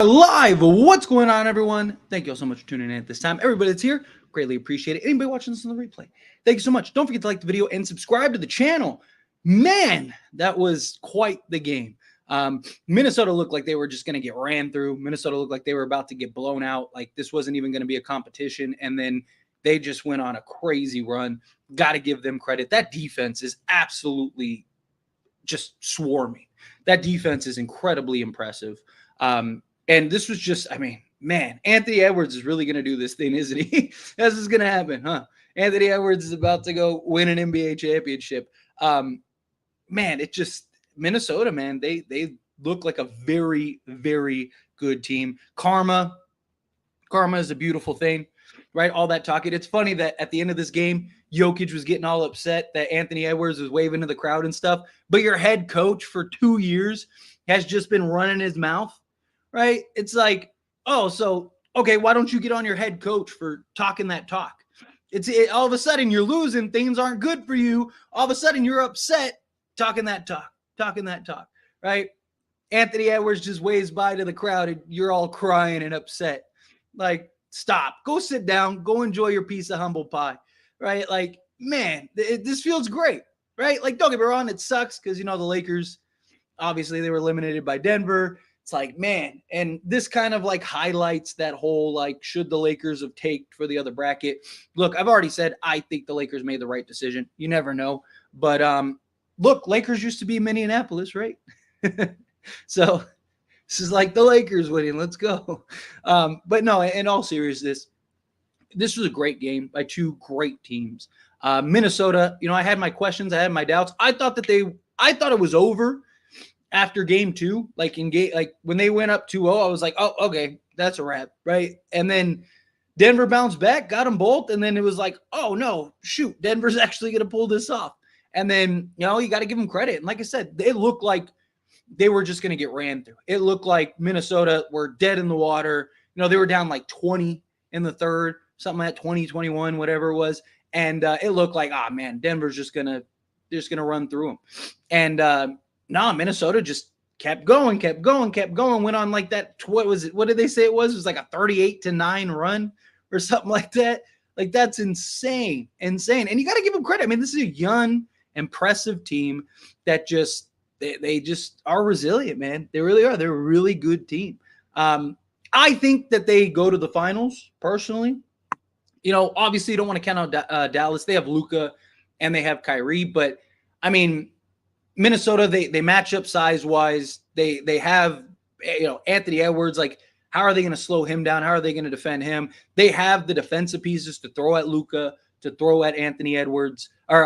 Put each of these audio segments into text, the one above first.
Live. What's going on, everyone? Thank you all so much for tuning in at this time. Everybody that's here, greatly appreciate it. Anybody watching this on the replay, thank you so much. Don't forget to like the video and subscribe to the channel. Man, that was quite the game. Minnesota looked like they were just going to get ran through. Minnesota looked like they were about to get blown out. Like this wasn't even going to be a competition. And then they just went on a crazy run. Got to give them credit. That defense is absolutely just swarming. That defense is incredibly impressive. And this was just, man, Anthony Edwards is really going to do this thing, isn't he? This is going to happen, huh? Anthony Edwards is about to go win an NBA championship. Man, it just, Minnesota, man, they look like a very, very good team. Karma is a beautiful thing, right? All that talking. It's funny that at the end of this game, Jokic was getting all upset that Anthony Edwards was waving to the crowd and stuff. But your head coach for 2 years has just been running his mouth. Right? It's like, okay, why don't you get on your head coach for talking that talk? All of a sudden you're losing, things aren't good for you. All of a sudden you're upset talking that talk, right? Anthony Edwards just waves by to the crowd and you're all crying and upset. Like, stop, go sit down, go enjoy your piece of humble pie, right? Like, man, this feels great, right? Like, don't get me wrong, it sucks because, the Lakers, obviously they were eliminated by Denver. It's like, man, and this kind of like highlights that whole, like, should the Lakers have taken for the other bracket? Look, I've already said, I think the Lakers made the right decision. You never know. But look, Lakers used to be Minneapolis, right? So this is like the Lakers winning. Let's go. But no, in all seriousness, this was a great game by two great teams. Minnesota, I had my questions. I had my doubts. I thought it was over after game two, like when they went up 2-0, I was like, oh, okay, that's a wrap, right? And then Denver bounced back, got them both, and then it was like, oh no, shoot, Denver's actually going to pull this off. And then, you got to give them credit. And like I said, they looked like they were just going to get ran through. It looked like Minnesota were dead in the water. They were down like 20 in the third, something like that, 20, 21, whatever it was. And it looked like, man, Denver's just going to run through them. And, no, Minnesota just kept going, went on like that. What was it? What did they say it was? It was like a 38-9 run or something like that. Like, that's insane. And you got to give them credit. This is a young, impressive team that they just are resilient, man. They really are. They're a really good team. I think that they go to the finals, personally. Obviously you don't want to count out Dallas. They have Luka and they have Kyrie, but Minnesota, they match up size-wise. They have, Anthony Edwards. Like, how are they going to slow him down? How are they going to defend him? They have the defensive pieces to throw at Luka, to throw at Anthony Edwards, or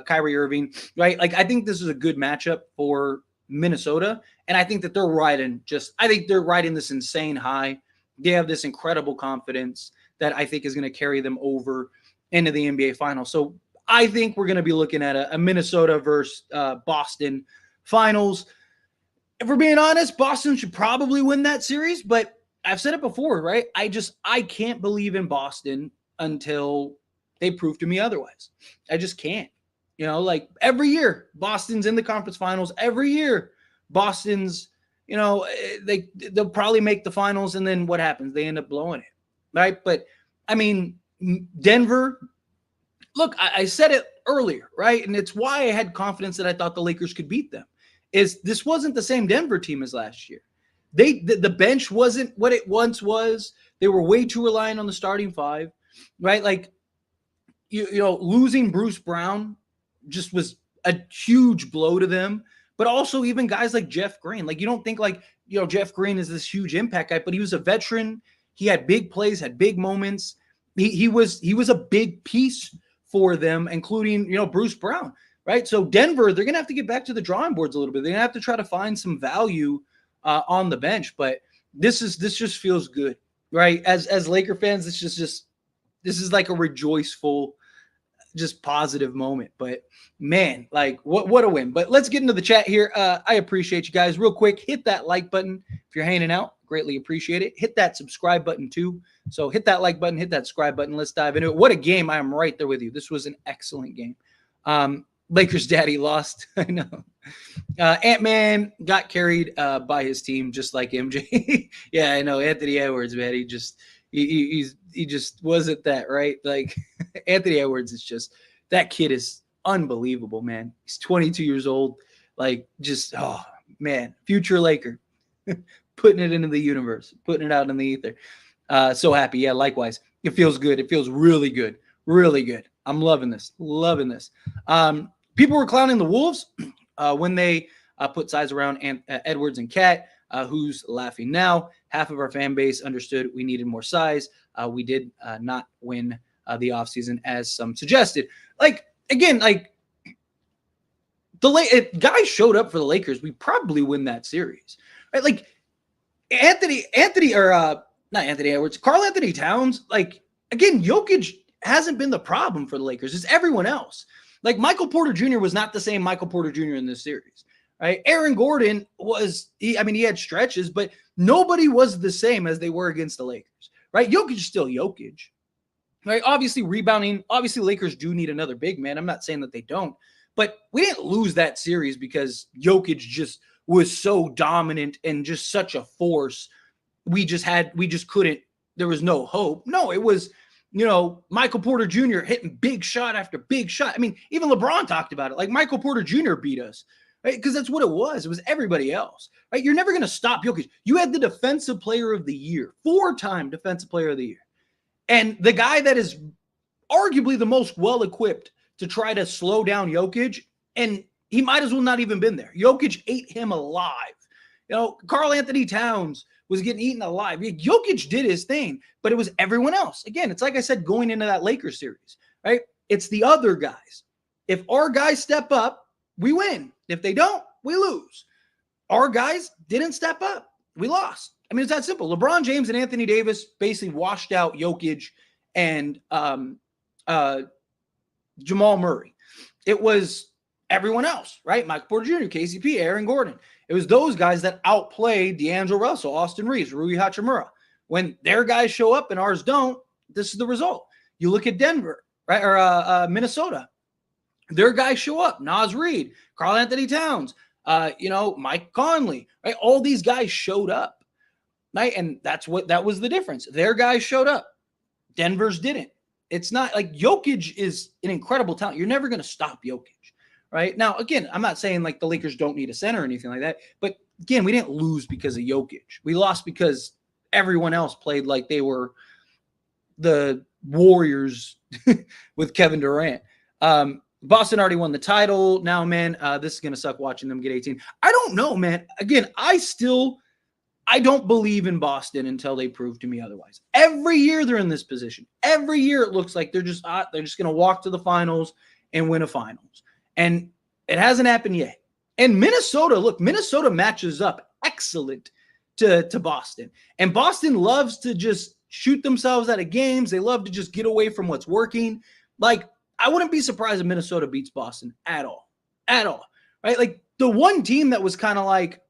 Kyrie Irving, right? Like, I think this is a good matchup for Minnesota, and I think that they're riding this insane high. They have this incredible confidence that I think is going to carry them over into the NBA Finals. So I think we're going to be looking at a Minnesota versus Boston finals. If we're being honest, Boston should probably win that series, but I've said it before, right? I can't believe in Boston until they prove to me otherwise. I just can't. Like every year, Boston's in the conference finals. Every year, Boston's, they'll probably make the finals, and then what happens? They end up blowing it, right? But, Denver, look, I said it earlier, right? And it's why I had confidence that I thought the Lakers could beat them. This wasn't the same Denver team as last year. The bench wasn't what it once was. They were way too reliant on the starting five, right? Like, losing Bruce Brown just was a huge blow to them. But also even guys like Jeff Green. Like, you don't think like, Jeff Green is this huge impact guy, but he was a veteran. He had big plays, had big moments. He was a big piece for them, including, Bruce Brown, right? So Denver, they're going to have to get back to the drawing boards a little bit. They're going to have to try to find some value on the bench, but this just feels good, right? As Laker fans, this is like a rejoiceful, just positive moment. But man, like what a win. But let's get into the chat here. I appreciate you guys. Real quick, hit that like button if you're hanging out. Greatly appreciate it. Hit that subscribe button too. So hit that like button, hit that subscribe button. Let's dive into it. What a game. I am right there with you. This was an excellent game. Lakers daddy lost. I know. Ant-Man got carried by his team just like MJ. Yeah, I know. Anthony Edwards, man, he just wasn't that, right? Like Anthony Edwards is just, that kid is unbelievable, man. He's 22 years old. Like, just, oh man, future Laker. Putting it into the universe, putting it out in the ether. So happy. Yeah, likewise. It feels good. It feels really good. Really good. I'm loving this. Loving this. People were clowning the Wolves when they put size around Edwards and Cat. Who's laughing now? Half of our fan base understood we needed more size. We did not win the offseason as some suggested. Like, again, like, if guys showed up for the Lakers, we probably win that series. Right? Like, not Anthony Edwards, Karl Anthony Towns, like, again, Jokic hasn't been the problem for the Lakers. It's everyone else. Like, Michael Porter Jr. was not the same Michael Porter Jr. in this series, right? Aaron Gordon was, he had stretches, but nobody was the same as they were against the Lakers, right? Jokic is still Jokic, right? Obviously, rebounding. Obviously, Lakers do need another big man. I'm not saying that they don't, but we didn't lose that series because Jokic just was so dominant and just such a force. We just couldn't, there was no hope. No, it was, Michael Porter Jr. hitting big shot after big shot. I mean, even LeBron talked about it. Like, Michael Porter Jr. beat us, right? Because that's what it was. It was everybody else, right? You're never going to stop Jokic. You had the defensive player of the year, 4-time defensive player of the year. And the guy that is arguably the most well-equipped to try to slow down Jokic, and he might as well not even been there. Jokic ate him alive. Karl Anthony Towns was getting eaten alive. Jokic did his thing, but it was everyone else. Again, it's like I said, going into that Lakers series, right? It's the other guys. If our guys step up, we win. If they don't, we lose. Our guys didn't step up. We lost. I mean, it's that simple. LeBron James and Anthony Davis basically washed out Jokic and Jamal Murray. It was everyone else, right? Michael Porter Jr., KCP, Aaron Gordon. It was those guys that outplayed D'Angelo Russell, Austin Reeves, Rui Hachimura. When their guys show up and ours don't, this is the result. You look at Denver, right, or Minnesota. Their guys show up. Naz Reid, Karl Anthony Towns, Mike Conley, right? All these guys showed up, right? And that was the difference. Their guys showed up. Denver's didn't. It's not like Jokic is an incredible talent. You're never going to stop Jokic. Right now, again, I'm not saying like the Lakers don't need a center or anything like that, but again, we didn't lose because of Jokic. We lost because everyone else played like they were the Warriors with Kevin Durant. Boston already won the title. Now, man, this is gonna suck watching them get 18. I don't know, man. Again, I don't believe in Boston until they prove to me otherwise. Every year they're in this position. Every year it looks like they're just gonna walk to the finals and win a finals. And it hasn't happened yet. And Minnesota matches up excellent to Boston. And Boston loves to just shoot themselves out of games. They love to just get away from what's working. Like, I wouldn't be surprised if Minnesota beats Boston at all. At all. Right? Like, the one team that was kind of like,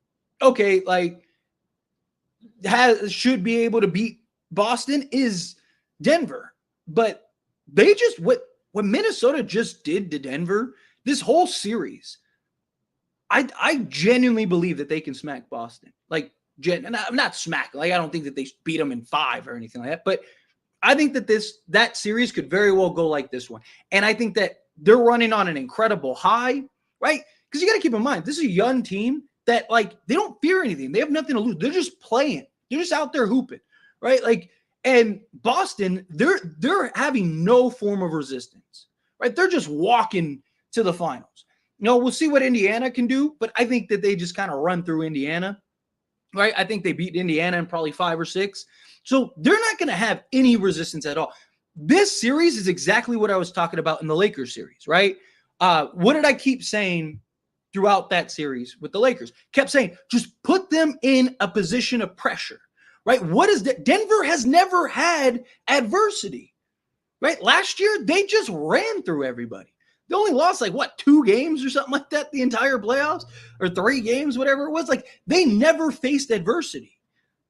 okay, like, should be able to beat Boston is Denver. But they just, what Minnesota just did to Denver, this whole series, I genuinely believe that they can smack Boston. Like, not smack. Like, I don't think that they beat them in 5 or anything like that. But I think that that series could very well go like this one. And I think that they're running on an incredible high, right? Because you got to keep in mind, this is a young team that, like, they don't fear anything. They have nothing to lose. They're just playing. They're just out there hooping, right? Like, and Boston, they're having no form of resistance, right? They're just walking to the finals. We'll see what Indiana can do, but I think that they just kind of run through Indiana, right? I think they beat Indiana in probably 5 or 6. So they're not going to have any resistance at all. This series is exactly what I was talking about in the Lakers series, right? What did I keep saying throughout that series with the Lakers? Kept saying, just put them in a position of pressure, right? What is that? Denver has never had adversity, right? Last year, they just ran through everybody. They only lost 2 games or something like that the entire playoffs, or 3 games, whatever it was. Like, they never faced adversity.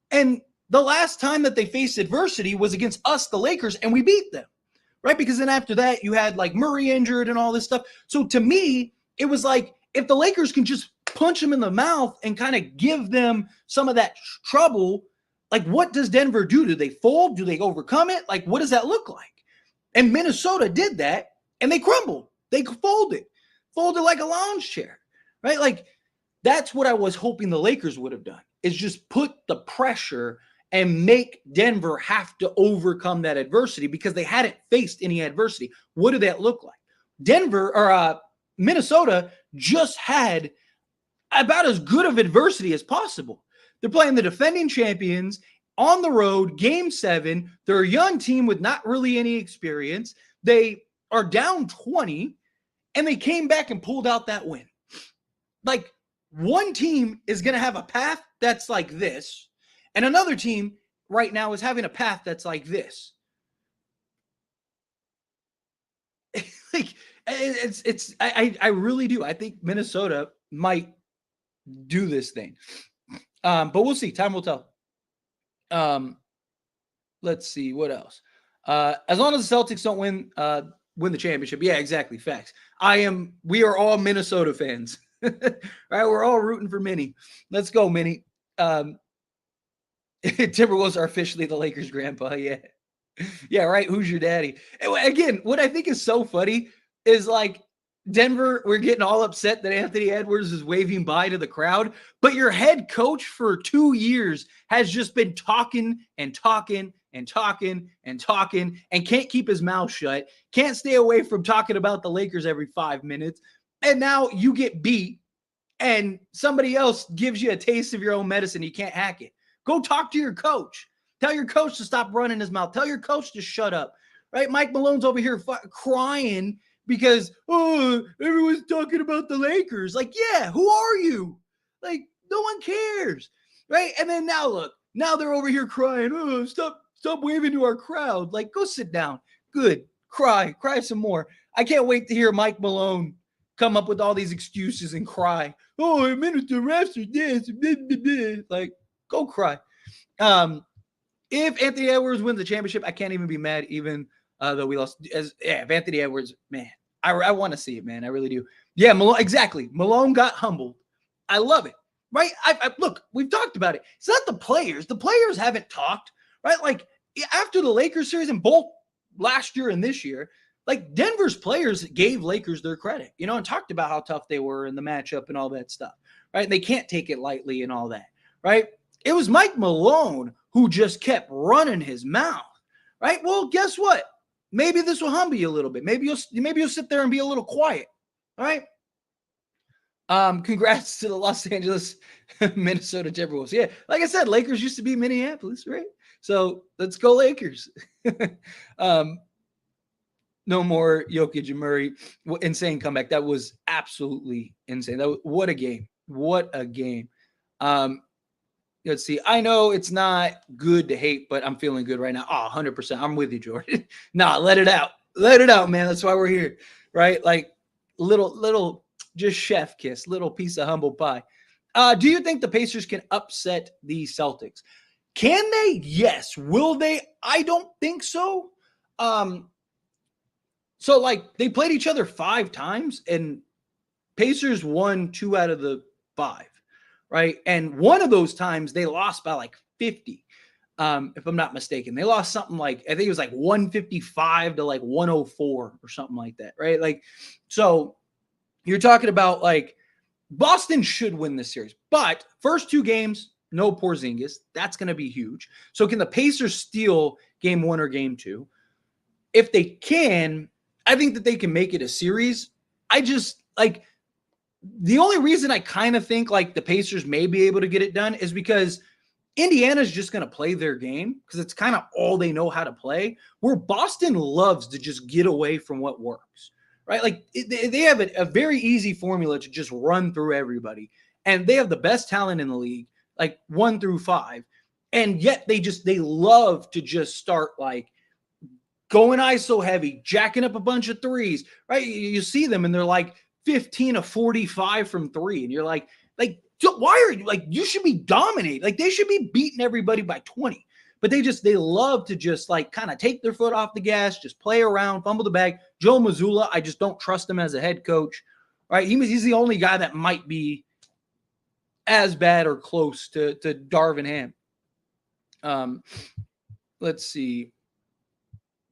And the last time that they faced adversity was against us, the Lakers, and we beat them, right? Because then after that, you had Murray injured and all this stuff. So to me, it was like if the Lakers can just punch them in the mouth and kind of give them some of that trouble, like what does Denver do? Do they fold? Do they overcome it? Like what does that look like? And Minnesota did that and they crumbled. They folded like a lounge chair, right? Like that's what I was hoping the Lakers would have done, is just put the pressure and make Denver have to overcome that adversity, because they hadn't faced any adversity. What did that look like? Minnesota just had about as good of adversity as possible. They're playing the defending champions on the road, game 7. They're a young team with not really any experience. They are down 20, and they came back and pulled out that win. Like, one team is going to have a path that's like this, and another team right now is having a path that's like this. Like, I really do. I think Minnesota might do this thing. But we'll see. Time will tell. Let's see what else. As long as the Celtics don't win the championship. Yeah, exactly. Facts. We are all Minnesota fans. Right? We're all rooting for Minnie. Let's go, Minnie. Timberwolves are officially the Lakers' grandpa. Yeah. Yeah, right. Who's your daddy? Again, what I think is so funny is like Denver, we're getting all upset that Anthony Edwards is waving bye to the crowd, but your head coach for 2 years has just been talking and talking and talking and talking and can't keep his mouth shut, can't stay away from talking about the Lakers every 5 minutes. And now you get beat and somebody else gives you a taste of your own medicine. You can't hack it. Go talk to your coach. Tell your coach to stop running his mouth. Tell your coach to shut up, right? Mike Malone's over here crying because, everyone's talking about the Lakers. Like, yeah, who are you? Like, no one cares, right? And then now look, now they're over here crying. Stop waving to our crowd. Like, go sit down. Good. Cry some more. I can't wait to hear Mike Malone come up with all these excuses and cry. I meant the refs are this. Like, go cry. If Anthony Edwards wins the championship, I can't even be mad, even though we lost. If Anthony Edwards, man, I want to see it, man. I really do. Yeah, Malone, exactly. Malone got humbled. I love it, right? Look, we've talked about it. It's not the players. The players haven't talked, right? Like, after the Lakers series, and both last year and this year, like, Denver's players gave Lakers their credit, and talked about how tough they were in the matchup and all that stuff, right? They can't take it lightly and all that, right? It was Mike Malone who just kept running his mouth, right? Well, guess what? Maybe this will humble you a little bit. Maybe you'll sit there and be a little quiet, all right? Congrats to the Los Angeles, Minnesota Timberwolves. Yeah, like I said, Lakers used to be Minneapolis, right? So let's go Lakers. No more Jokic and Murray. Insane comeback. That was absolutely insane. What a game. What a game. Let's see. I know it's not good to hate, but I'm feeling good right now. 100%. I'm with you, Jordan. Nah, let it out. Let it out, man. That's why we're here, right? Like, little just chef kiss, little piece of humble pie. Do you think the Pacers can upset the Celtics? Can they? Yes. Will they? I don't think so. So, like, they played each other 5 times, and Pacers won 2 out of the 5. Right. And one of those times they lost by like 50. If I'm not mistaken, they lost something like, I think it was like 155 to like 104 or something like that. Right. Like, so you're talking about, like, Boston should win this series, but first 2 games, no Porzingis. That's going to be huge. So can the Pacers steal game 1 or game 2? If they can, I think that they can make it a series. I just, like, the only reason I kind of think like the Pacers may be able to get it done is because Indiana's just going to play their game, because it's kind of all they know how to play, where Boston loves to just get away from what works, right? Like, they have a very easy formula to just run through everybody, and they have the best talent in the league, like 1 through 5. And yet they love to just start like going ISO heavy, jacking up a bunch of threes, right? You see them and they're like 15 of 45 from 3. And you're like, why are you, like, you should be dominating. Like, they should be beating everybody by 20. But they love to just like kind of take their foot off the gas, just play around, fumble the bag. Joe Mazzulla, I just don't trust him as a head coach. right? He's the only guy that might be as bad or close to Darvin Ham. Let's see.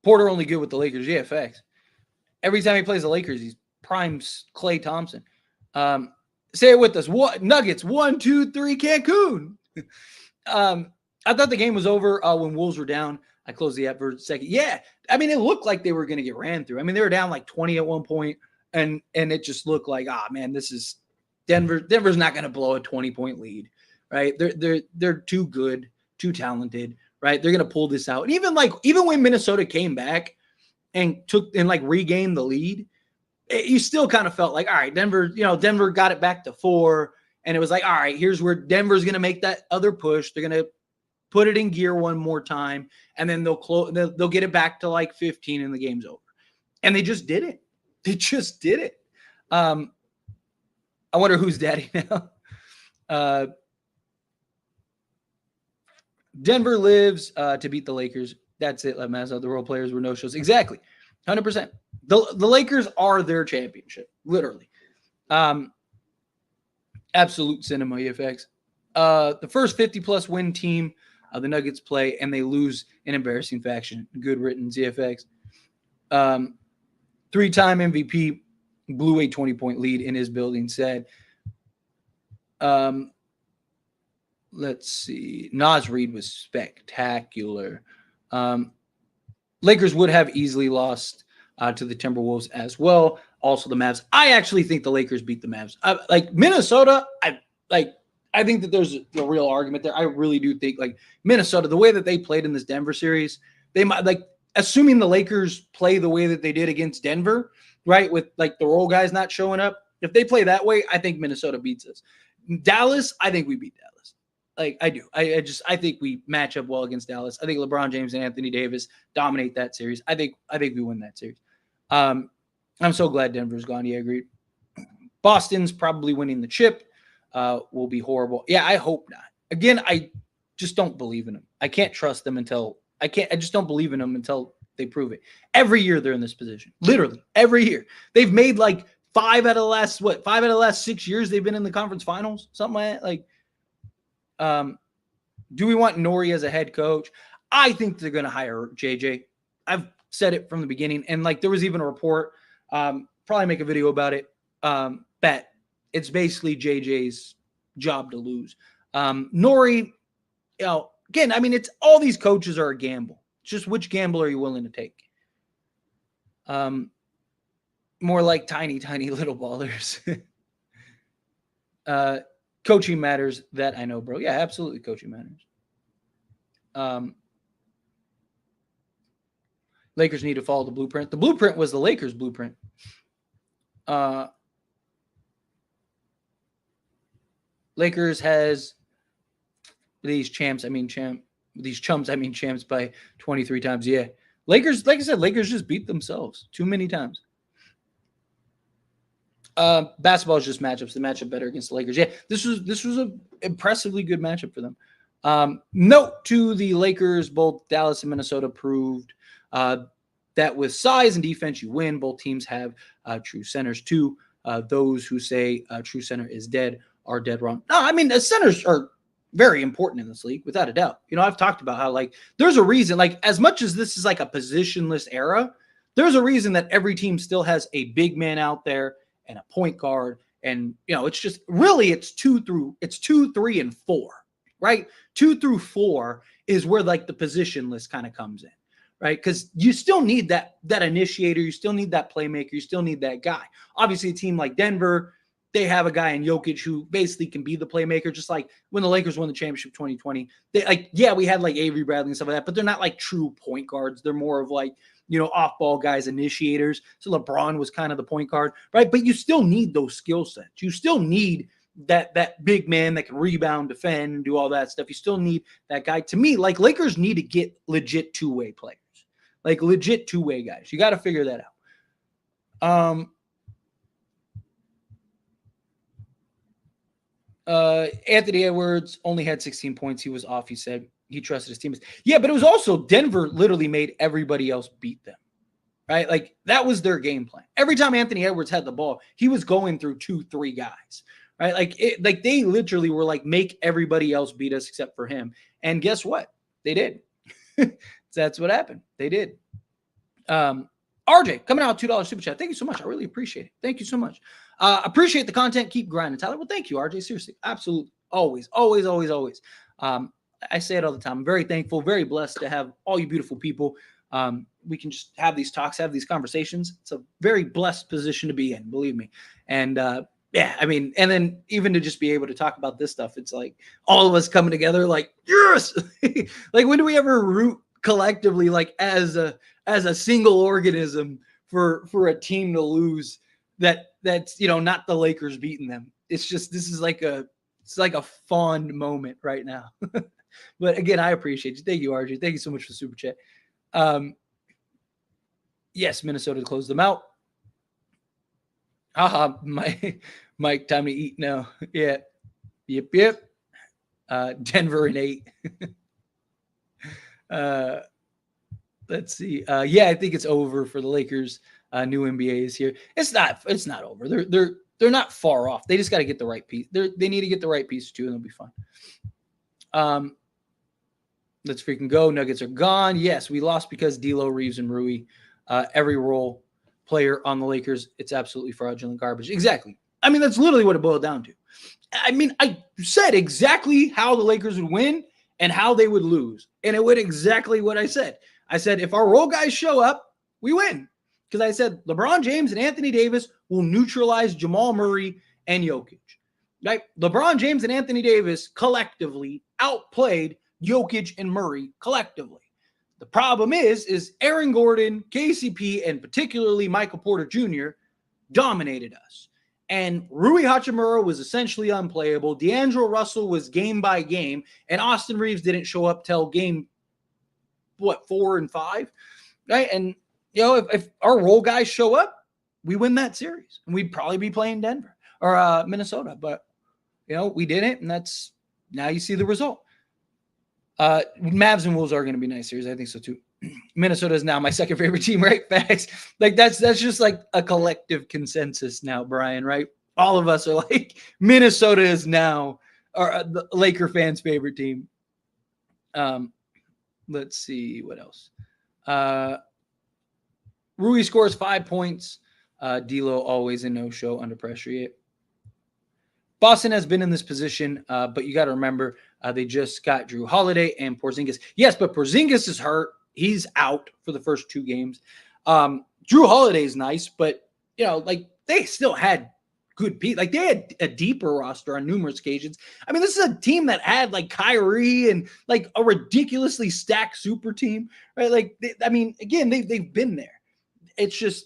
Porter only good with the Lakers. Yeah, facts. Every time he plays the Lakers, he's primes Klay Thompson. Say it with us. What Nuggets? 1, 2, 3, Cancun. I thought the game was over when Wolves were down. I closed the app for a second. Yeah, I mean, it looked like they were going to get ran through. I mean, they were down like 20 at one point, and it just looked like, man, this is Denver. Denver's not going to blow a 20-point lead, right? They're too good, too talented, right? They're going to pull this out. And even when Minnesota came back and regained the lead, you still kind of felt like, all right, Denver got it back to 4, and it was like, all right, here's where Denver's going to make that other push. They're going to put it in gear one more time, and then they'll get it back to like 15 and the game's over. And they just did it. They just did it. I wonder who's daddy now. Denver lives to beat the Lakers. That's it. The role players were no-shows. Exactly. 100%. The Lakers are their championship, literally. Absolute cinema, EFX. The first 50-plus win team, the Nuggets play, and they lose in embarrassing fashion. Good written, ZFX. 3-time MVP, blew a 20-point lead in his building, said. Let's see. Nas Reed was spectacular. Lakers would have easily lost to the Timberwolves as well. Also the Mavs. I actually think the Lakers beat the Mavs. Minnesota, I think that there's a real argument there. I really do think Minnesota, the way that they played in this Denver series, they might assuming the Lakers play the way that they did against Denver, right? With the role guys not showing up. If they play that way, I think Minnesota beats us. Dallas, I think we beat Dallas. I do. I think we match up well against Dallas. I think LeBron James and Anthony Davis dominate that series. I think we win that series. I'm so glad Denver's gone. Yeah, agreed. Boston's probably winning the chip. Will be horrible. Yeah, I hope not. Again, I just don't believe in them. I can't trust them I just don't believe in them until they prove it. Every year they're in this position. Literally, every year. They've made 5 out of the last 6 years they've been in the conference finals, something like that. Do we want Nori as a head coach? I think they're going to hire JJ. I've said it from the beginning, and there was even a report. Probably make a video about it. Bet it's basically JJ's job to lose. Nori, again, I mean, it's all these coaches are a gamble. It's just which gamble are you willing to take? More like tiny little ballers. Coaching matters. That I know, bro. Yeah, absolutely. Coaching matters. Lakers need to follow the blueprint. The blueprint was the Lakers' blueprint. Lakers has these chumps by 23 times. Yeah. Lakers, like I said, Lakers just beat themselves too many times. Basketball is just matchups. They match up better against the Lakers. Yeah, this was an impressively good matchup for them. Note to the Lakers, both Dallas and Minnesota proved that with size and defense, you win. Both teams have true centers too. Those who say true center is dead are dead wrong. No, I mean, the centers are very important in this league, without a doubt. I've talked about how there's a reason, as much as this is a positionless era, there's a reason that every team still has a big man out there and a point guard. And, it's just really it's 2, 3, and 4, right? 2 through 4 is where the positionless kind of comes in, right? Because you still need that initiator. You still need that playmaker. You still need that guy. Obviously, a team like Denver, they have a guy in Jokic who basically can be the playmaker, just like when the Lakers won the championship 2020. They we had Avery Bradley and stuff like that, but they're not true point guards. They're more of off-ball guys, initiators. So LeBron was kind of the point guard, right? But you still need those skill sets. You still need that big man that can rebound, defend, do all that stuff. You still need that guy. To me, Lakers need to get legit two-way players, legit two-way guys. You got to figure that out. Anthony Edwards only had 16 points. He was off, he said. He trusted his teammates. Yeah, but it was also Denver literally made everybody else beat them. right? Like that was their game plan. Every time Anthony Edwards had the ball, he was going through 2-3 guys, right? Like they literally were like, make everybody else beat us except for him. And guess what? They did. That's what happened. They did. RJ coming out $2 super chat. Thank you so much. I really appreciate it. Thank you so much. Appreciate the content. Keep grinding, Tyler. Well, thank you, RJ. Seriously, absolutely, always. I say it all the time. I'm very thankful, very blessed to have all you beautiful people. We can just have these talks, have these conversations. It's a very blessed position to be in, believe me. And yeah, I mean, and then even to just be able to talk about this stuff, it's like all of us coming together, like yes. Like when do we ever root collectively, like as a single organism for a team to lose that's not the Lakers beating them? It's just it's like a fond moment right now. But again, I appreciate you. Thank you, RJ. Thank you so much for the super chat. Yes, Minnesota closed them out. Haha, Mike, time to eat now. Yeah. Yep. Denver and 8. Let's see. Yeah, I think it's over for the Lakers. New NBA is here. It's not over. They're not far off. They just got to get the right piece. They need to get the right piece too, and they'll be fine. Let's freaking go. Nuggets are gone. Yes, we lost because D'Lo, Reeves, and Rui. Every role player on the Lakers, it's absolutely fraudulent garbage. Exactly. I mean, that's literally what it boiled down to. I mean, I said exactly how the Lakers would win and how they would lose. And it went exactly what I said. I said, if our role guys show up, we win. Because I said LeBron James and Anthony Davis will neutralize Jamal Murray and Jokic. Right? LeBron James and Anthony Davis collectively outplayed Jokic and Murray collectively. The problem is Aaron Gordon, KCP, and particularly Michael Porter Jr. dominated us. And Rui Hachimura was essentially unplayable. D'Angelo Russell was game by game. And Austin Reeves didn't show up till game, 4 and 5? Right? And, if our role guys show up, we win that series. And we'd probably be playing Denver or Minnesota. But, we didn't. And now you see the result. Mavs and Wolves are going to be nice series. I think so too. Minnesota is now my second favorite team, right? Facts. Like that's just like a collective consensus now, Brian, right? All of us are like Minnesota is now the Laker fans' favorite team. Let's see what else. Rui scores 5 points. D'Lo always a no-show under pressure yet. Boston has been in this position, but you got to remember they just got Drew Holiday and Porzingis. Yes, but Porzingis is hurt. He's out for the first 2 games. Drew Holiday is nice, but they still had good people. Like they had a deeper roster on numerous occasions. I mean, this is a team that had like Kyrie and like a ridiculously stacked super team, right? Like, again, they've been there. It's just.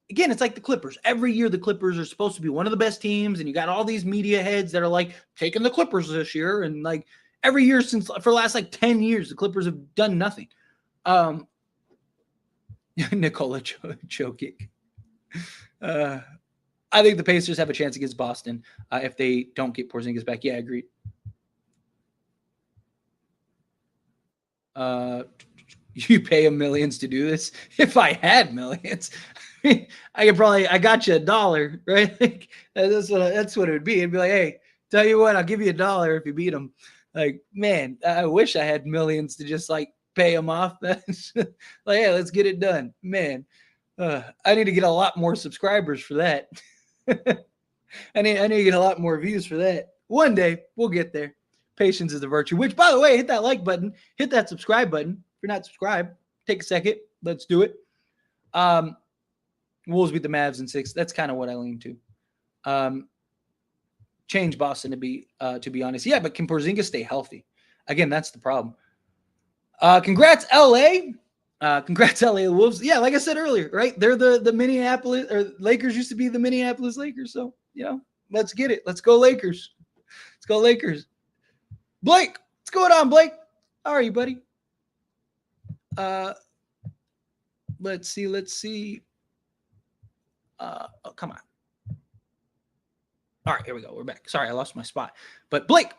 Again, it's like the Clippers. Every year, the Clippers are supposed to be one of the best teams, and you got all these media heads that are like taking the Clippers this year, and like every year for the last like 10 years, the Clippers have done nothing. Nikola Jokic. I think the Pacers have a chance against Boston if they don't get Porzingis back. Yeah, agreed. You pay them millions to do this. If I had millions. I got you $1, right? Like, that's what it would be. It'd be like, hey, tell you what, I'll give you $1 if you beat them. Like, man, I wish I had millions to just like pay them off. Like, hey, let's get it done, man. I need to get a lot more subscribers for that. I need to get a lot more views for that. One day we'll get there. Patience is a virtue. Which, by the way, hit that like button, hit that subscribe button. If you're not subscribed, take a second. Let's do it. Wolves beat the Mavs in 6. That's kind of what I lean to. Change Boston to be honest. Yeah, but can Porzingis stay healthy? Again, that's the problem. Congrats, LA. Congrats, LA Wolves. Yeah, like I said earlier, right? They're the Minneapolis or Lakers used to be the Minneapolis Lakers. So, let's get it. Let's go Lakers. Let's go Lakers. Blake, what's going on, Blake? How are you, buddy? Let's see. Oh, come on. All right, here we go. We're back. Sorry, I lost my spot. But Blake,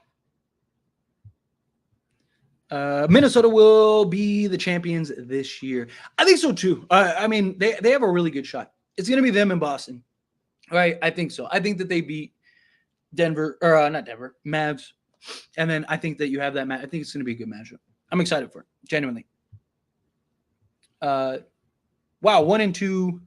Minnesota will be the champions this year. I think so too. I mean, they have a really good shot. It's going to be them in Boston, right? I think so. I think that they beat Denver, or not Denver, Mavs, and then I think that you have that match. I think it's going to be a good matchup. I'm excited for it, genuinely. Wow, 1 and 2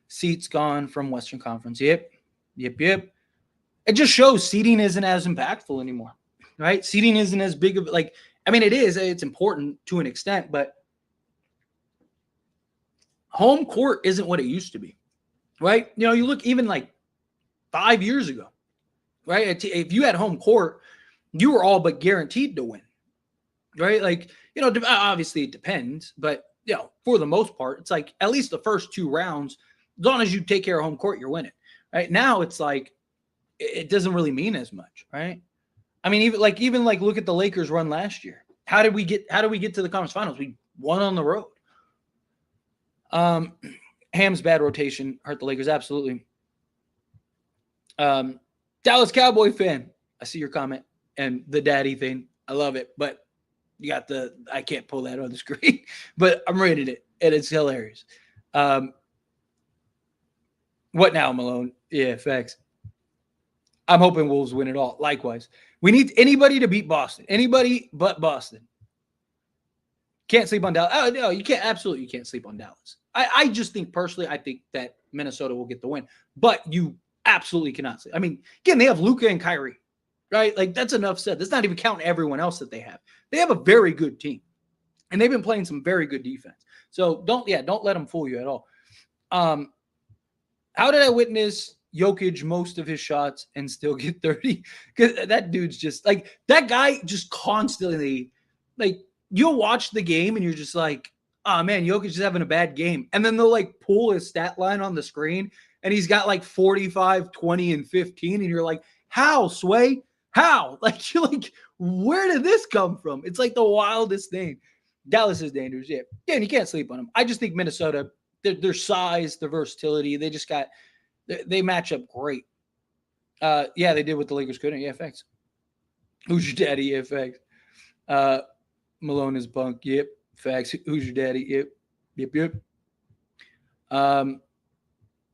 seats gone from Western Conference. Yep. It just shows seeding isn't as impactful anymore, right? Seeding isn't as big of like. I mean, it is. It's important to an extent, but home court isn't what it used to be, right? You know, you look even like 5 years ago, right? If you had home court, you were all but guaranteed to win, right? Like, you know, obviously it depends, but, you know, for the most part, it's like at least the first 2 rounds, as long as you take care of home court, you're winning, right? Now it's like it doesn't really mean as much, right? I mean, even like look at the Lakers run last year. How did we get to the conference finals? We won on the road. Ham's bad rotation hurt the Lakers absolutely. Dallas Cowboy fan, I see your comment and the daddy thing. I love it, but you got I can't pull that on the screen, but I'm reading it and it's hilarious. What now, Malone? Yeah, facts. I'm hoping Wolves win it all. Likewise, we need anybody to beat Boston. Anybody but Boston. Can't sleep on Dallas. Oh, no, you can't. Absolutely, you can't sleep on Dallas. I just think personally, I think that Minnesota will get the win. But you absolutely cannot sleep. I mean, again, they have Luka and Kyrie, right? Like, that's enough said. That's not even counting everyone else that they have. They have a very good team. And they've been playing some very good defense. So don't let them fool you at all. How did I witness Jokic most of his shots and still get 30? Because that dude's just like, that guy just constantly, like, you'll watch the game and you're just like, oh man, Jokic is having a bad game. And then they'll like pull his stat line on the screen and he's got like 45, 20, and 15. And you're like, how, Sway? How? Like, you're like, where did this come from? It's like the wildest thing. Dallas is dangerous. Yeah. Yeah, and you can't sleep on them. I just think Minnesota, their size, their versatility, they match up great. Yeah, they did what the Lakers couldn't. Yeah, thanks. Who's your daddy? Yeah, thanks. Malone is bunk. Yep. Facts. Who's your daddy? Yep.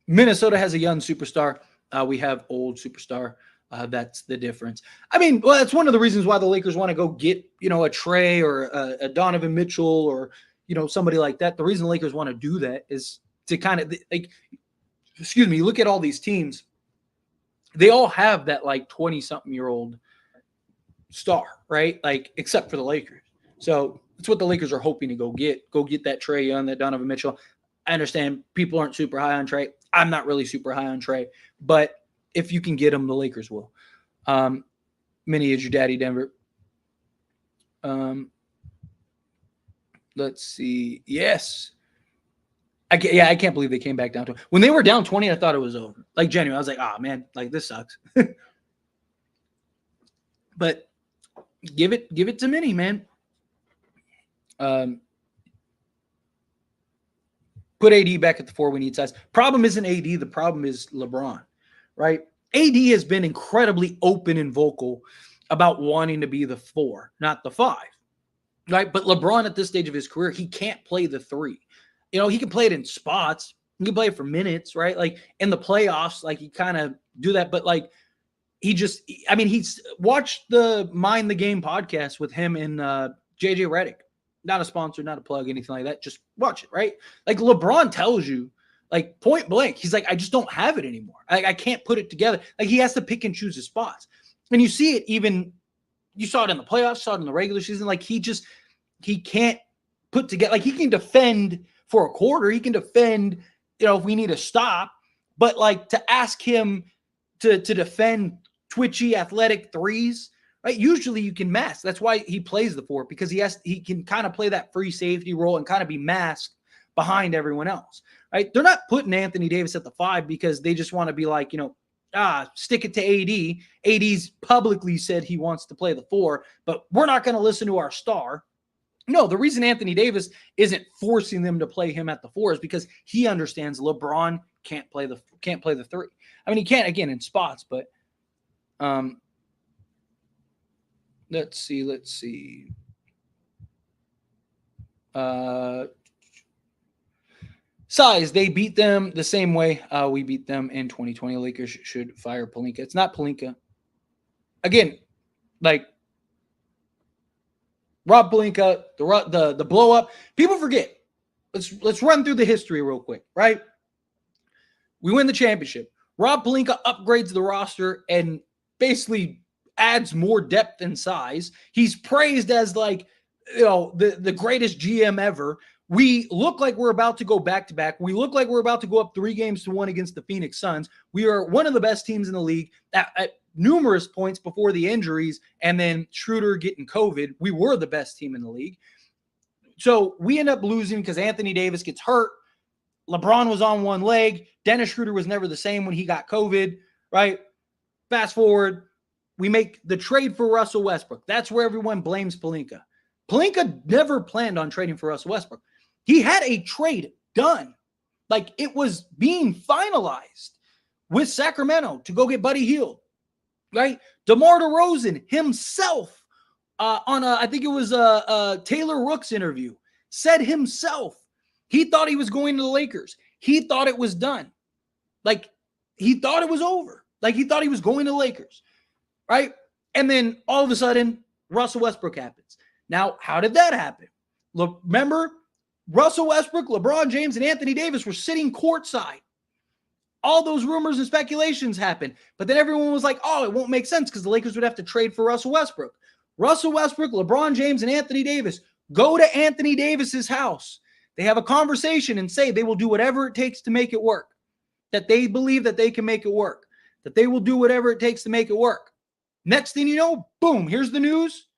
Minnesota has a young superstar. We have old superstar. That's the difference. I mean, well, that's one of the reasons why the Lakers want to go get, you know, a Trey or a Donovan Mitchell or, you know, somebody like that. The reason the Lakers want to do that is to kind of like, excuse me, look at all these teams. They all have that like 20-something-year-old star, right? Like, except for the Lakers. So that's what the Lakers are hoping to go get. Go get that Trey Young, that Donovan Mitchell. I understand people aren't super high on Trey. I'm not really super high on Trey. But if you can get him, the Lakers will. Minnie is your daddy, Denver. Let's see. Yes. I can't believe they came back down to it. When they were down 20, I thought it was over. Like, genuinely, I was like, oh, man, like, this sucks. But give it to Minnie, man. Put AD back at the 4. We need size. Problem isn't AD. The problem is LeBron, right? AD has been incredibly open and vocal about wanting to be the 4, not the 5, right? But LeBron at this stage of his career, he can't play the 3. You know, he can play it in spots. He can play it for minutes, right? Like in the playoffs, like he kind of do that. But like he's watched the Mind the Game podcast with him and JJ Redick. Not a sponsor, not a plug, anything like that. Just watch it, right? Like LeBron tells you, like point blank, he's like, I just don't have it anymore. I can't put it together. Like he has to pick and choose his spots. And you see it even, you saw it in the playoffs, saw it in the regular season. Like he can't put together, like he can defend for a quarter. He can defend, you know, if we need a stop. But like to ask him to defend twitchy athletic threes, right? Usually you can mask. That's why he plays the 4, because he can kind of play that free safety role and kind of be masked behind everyone else, right? They're not putting Anthony Davis at the 5 because they just want to be like, you know, stick it to AD. AD's publicly said he wants to play the 4, but we're not going to listen to our star. No, the reason Anthony Davis isn't forcing them to play him at the 4 is because he understands LeBron can't play the 3. I mean, he can't, again, in spots, but let's see. Size, they beat them the same way we beat them in 2020. Lakers should fire Pelinka. It's not Pelinka. Again, like Rob Pelinka, the blow up. People forget. Let's run through the history real quick, right? We win the championship. Rob Pelinka upgrades the roster and basically adds more depth and size. He's praised as like, the greatest GM ever. We look like we're about to go back-to-back. We look like we're about to go up 3-1 against the Phoenix Suns. We are one of the best teams in the league at numerous points before the injuries and then Schroeder getting COVID. We were the best team in the league. So we end up losing because Anthony Davis gets hurt. LeBron was on one leg. Dennis Schroeder was never the same when he got COVID, right? Fast forward, we make the trade for Russell Westbrook. That's where everyone blames Pelinka. Pelinka never planned on trading for Russell Westbrook. He had a trade done. Like it was being finalized with Sacramento to go get Buddy Hield, right? DeMar DeRozan himself on I think it was a Taylor Rooks interview, said himself he thought he was going to the Lakers. He thought it was done. Like he thought it was over. Like he thought he was going to the Lakers, right? And then all of a sudden, Russell Westbrook happens. Now, how did that happen? Look, remember, Russell Westbrook, LeBron James, and Anthony Davis were sitting courtside. All those rumors and speculations happened. But then everyone was like, oh, it won't make sense because the Lakers would have to trade for Russell Westbrook. Russell Westbrook, LeBron James, and Anthony Davis go to Anthony Davis's house. They have a conversation and say they will do whatever it takes to make it work, that they believe that they can make it work, that they will do whatever it takes to make it work. Next thing you know, boom, here's the news.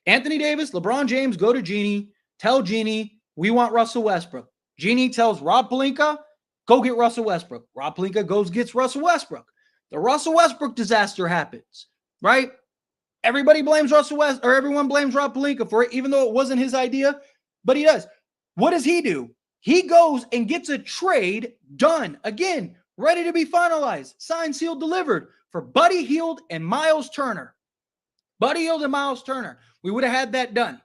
Anthony Davis, LeBron James go to Jeannie, tell Jeannie, we want Russell Westbrook. Jeannie tells Rob Pelinka, go get Russell Westbrook. Rob Pelinka goes gets Russell Westbrook. The Russell Westbrook disaster happens, right? Everybody blames everyone blames Rob Pelinka for it, even though it wasn't his idea, but he does. What does he do? He goes and gets a trade done. Again, ready to be finalized, signed, sealed, delivered for Buddy Hield and Miles Turner. Buddy Hield and Miles Turner. We would have had that done.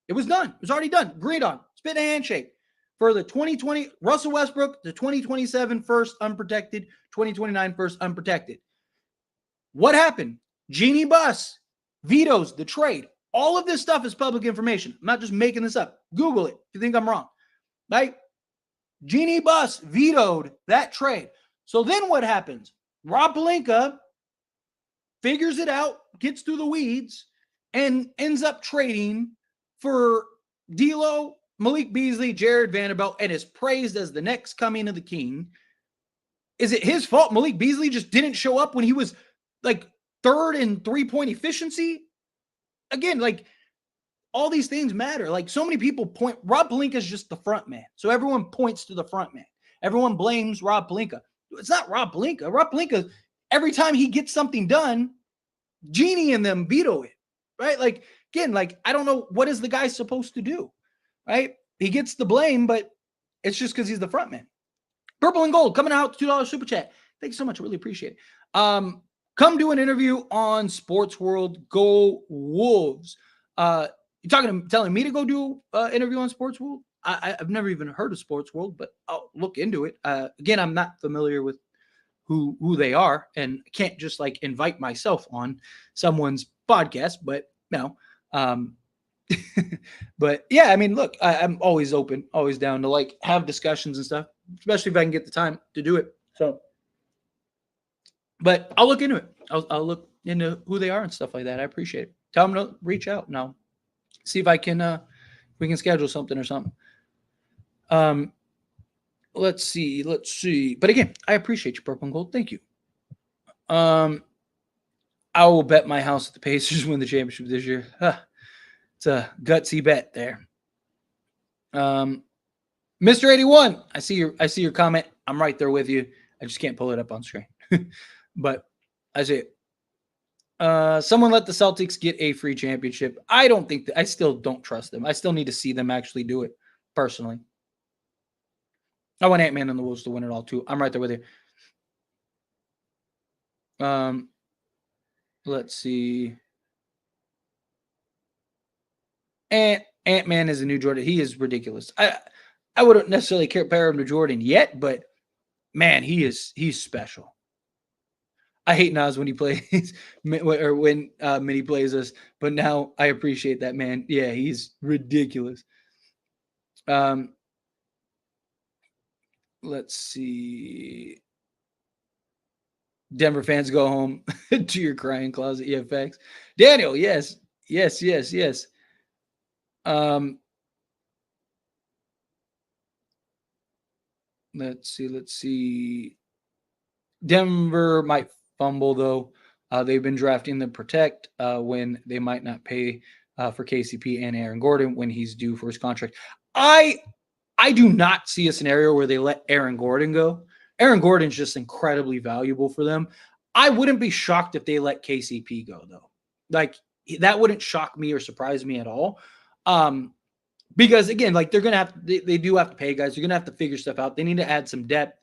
It was done. It was already done. Agreed on. Spit a handshake. For the 2020, Russell Westbrook, the 2027 first unprotected, 2029 first unprotected. What happened? Jeannie Buss vetoes the trade. All of this stuff is public information. I'm not just making this up. Google it if you think I'm wrong. Right? Jeannie Buss vetoed that trade. So then what happens? Rob Pelinka figures it out, gets through the weeds, and ends up trading for D'Lo, Malik Beasley, Jared Vanderbilt, and is praised as the next coming of the king. Is it his fault Malik Beasley just didn't show up when he was like third in three-point efficiency? Again, like all these things matter. Like so many people point, Rob Pelinka is just the front man. So everyone points to the front man. Everyone blames Rob Pelinka. It's not Rob Pelinka. Rob Pelinka, every time he gets something done, Jeannie and them veto it, right? Like, again, like, I don't know, what is the guy supposed to do, right? He gets the blame, but it's just because he's the front man. Purple and Gold coming out, $2 super chat. Thank you so much. I really appreciate it. Come do an interview on Sports World. Go Wolves. You're telling me to go do an interview on Sports World? I've never even heard of Sports World, but I'll look into it. Again, I'm not familiar with who they are, and can't just like invite myself on someone's podcast, but no. But yeah, I mean, look, I'm always open, always down to like have discussions and stuff, especially if I can get the time to do it. So, but I'll look into it. I'll look into who they are and stuff like that. I appreciate it. Tell them to reach out now. See if I can, we can schedule something or something. Let's see. But again, I appreciate you, Purple and Gold. Thank you. I will bet my house that the Pacers win the championship this year. It's a gutsy bet there. Mr. 81, I see your comment. I'm right there with you. I just can't pull it up on screen. But I see it. Someone let the Celtics get a free championship. I don't think that. I still don't trust them. I still need to see them actually do it personally. I want Ant-Man and the Wolves to win it all too. I'm right there with you. Let's see. And Ant-Man is a new Jordan. He is ridiculous. I wouldn't necessarily compare him to Jordan yet, but man, he's special. I hate Nas when he plays or when Minnie plays us, but now I appreciate that man. Yeah, he's ridiculous. Let's see. Denver fans, go home to your crying closet. Yeah, facts. Daniel, yes. Let's see. Denver might fumble though. They've been drafting the protect when they might not pay for KCP and Aaron Gordon when he's due for his contract. I do not see a scenario where they let Aaron Gordon go. Aaron Gordon's just incredibly valuable for them. I wouldn't be shocked if they let KCP go though. Like that wouldn't shock me or surprise me at all. Because again, like they're gonna have they do have to pay guys. They're gonna have to figure stuff out. They need to add some depth,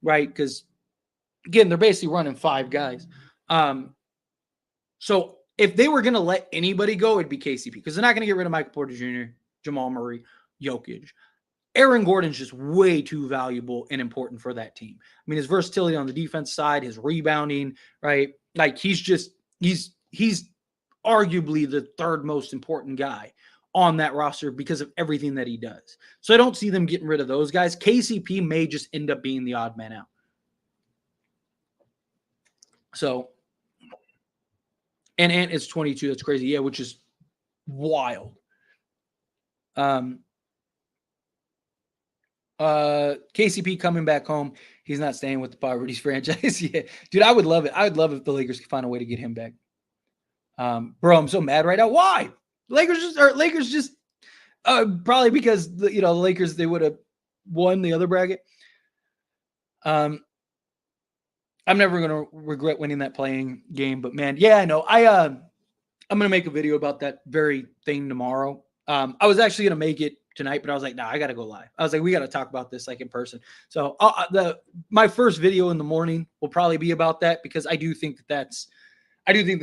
right? Because again, they're basically running 5 guys. So if they were gonna let anybody go, it'd be KCP because they're not gonna get rid of Michael Porter Jr., Jamal Murray, Jokic. Aaron Gordon's just way too valuable and important for that team. I mean, his versatility on the defense side, his rebounding, right? Like he's arguably the 3rd most important guy on that roster because of everything that he does. So I don't see them getting rid of those guys. KCP may just end up being the odd man out. So, and Ant is 22. That's crazy. Yeah, which is wild. KCP coming back home. He's not staying with the Poverty's franchise. Yeah, dude, I would love it. I would love if the Lakers could find a way to get him back. Bro, I'm so mad right now. Why? Lakers just probably because the Lakers, they would have won the other bracket. I'm never gonna regret winning that playing game, but man, yeah, I know. I'm gonna make a video about that very thing tomorrow. I was actually gonna make it tonight, but I was like, nah, I gotta go live. I was like, we gotta talk about this like in person. So my first video in the morning will probably be about that because I do think that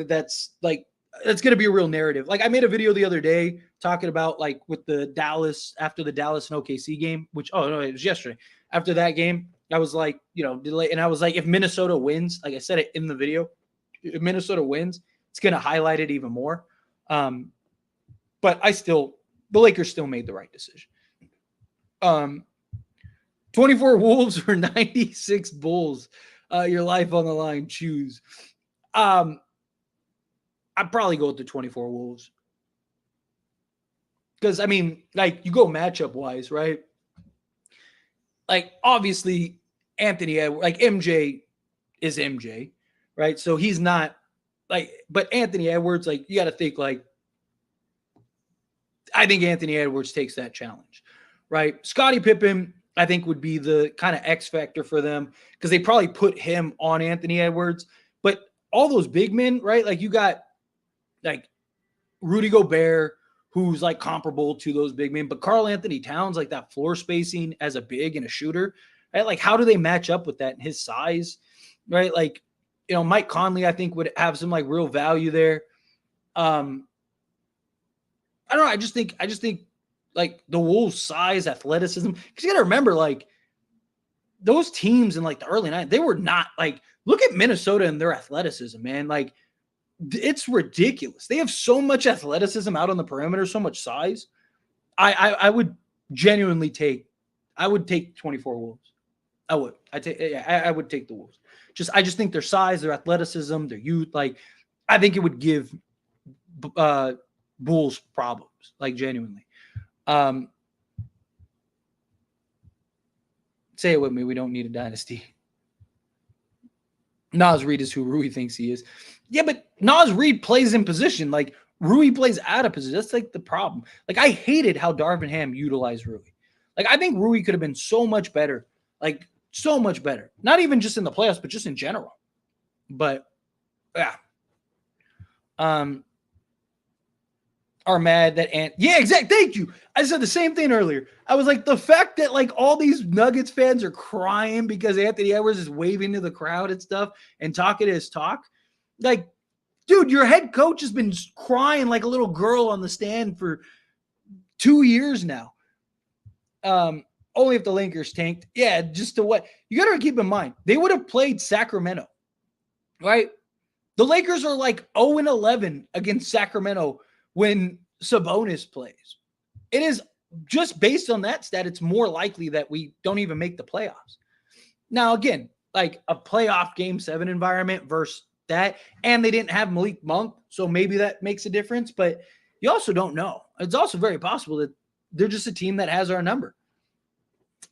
that's like it's gonna be a real narrative. Like I made a video the other day talking about like with the Dallas after the Dallas and OKC game, which it was yesterday. After that game, I was like, and I was like, if Minnesota wins, like I said it in the video, if Minnesota wins, it's gonna highlight it even more. But the Lakers still made the right decision. 24 Wolves or 96 Bulls. Your life on the line. Choose. I'd probably go with the 24 Wolves. Because, I mean, like, you go matchup wise, right? Like, obviously, Anthony Edwards, like, MJ is MJ, right? So he's not, like, but Anthony Edwards, like, you got to think, like, I think Anthony Edwards takes that challenge, right? Scottie Pippen, I think, would be the kind of X factor for them because they probably put him on Anthony Edwards. But all those big men, right? Like, you got, like, Rudy Gobert, who's, like, comparable to those big men. But Karl Anthony Towns, like, that floor spacing as a big and a shooter, right? Like, how do they match up with that and his size, right? Like, Mike Conley, I think, would have some, like, real value there. I don't know. I just think like the Wolves' size, athleticism. Because you got to remember, like those teams in like the early 90s, they were not like. Look at Minnesota and their athleticism, man. Like it's ridiculous. They have so much athleticism out on the perimeter, so much size. I would genuinely take. I would take 24 Wolves. I would. I would take the Wolves. I just think their size, their athleticism, their youth. Like I think it would give. Bulls problems, like genuinely. Say it with me. We don't need a dynasty. Naz Reid is who Rui thinks he is. Yeah, but Naz Reid plays in position. Like Rui plays out of position. That's like the problem. Like I hated how Darvin Ham utilized Rui. Like I think Rui could have been so much better. Like so much better. Not even just in the playoffs, but just in general. But yeah. Are mad that exactly. Thank you. I said the same thing earlier. I was like, the fact that like all these Nuggets fans are crying because Anthony Edwards is waving to the crowd and stuff and talking his talk. Like, dude, your head coach has been crying like a little girl on the stand for 2 years now. Only if the Lakers tanked. Yeah, just to what? You got to keep in mind, they would have played Sacramento, right? The Lakers are like 0-11 against Sacramento when Sabonis plays. It is just based on that stat, it's more likely that we don't even make the playoffs. Now, again, like a playoff game 7 environment versus that, and they didn't have Malik Monk, so maybe that makes a difference, but you also don't know. It's also very possible that they're just a team that has our number.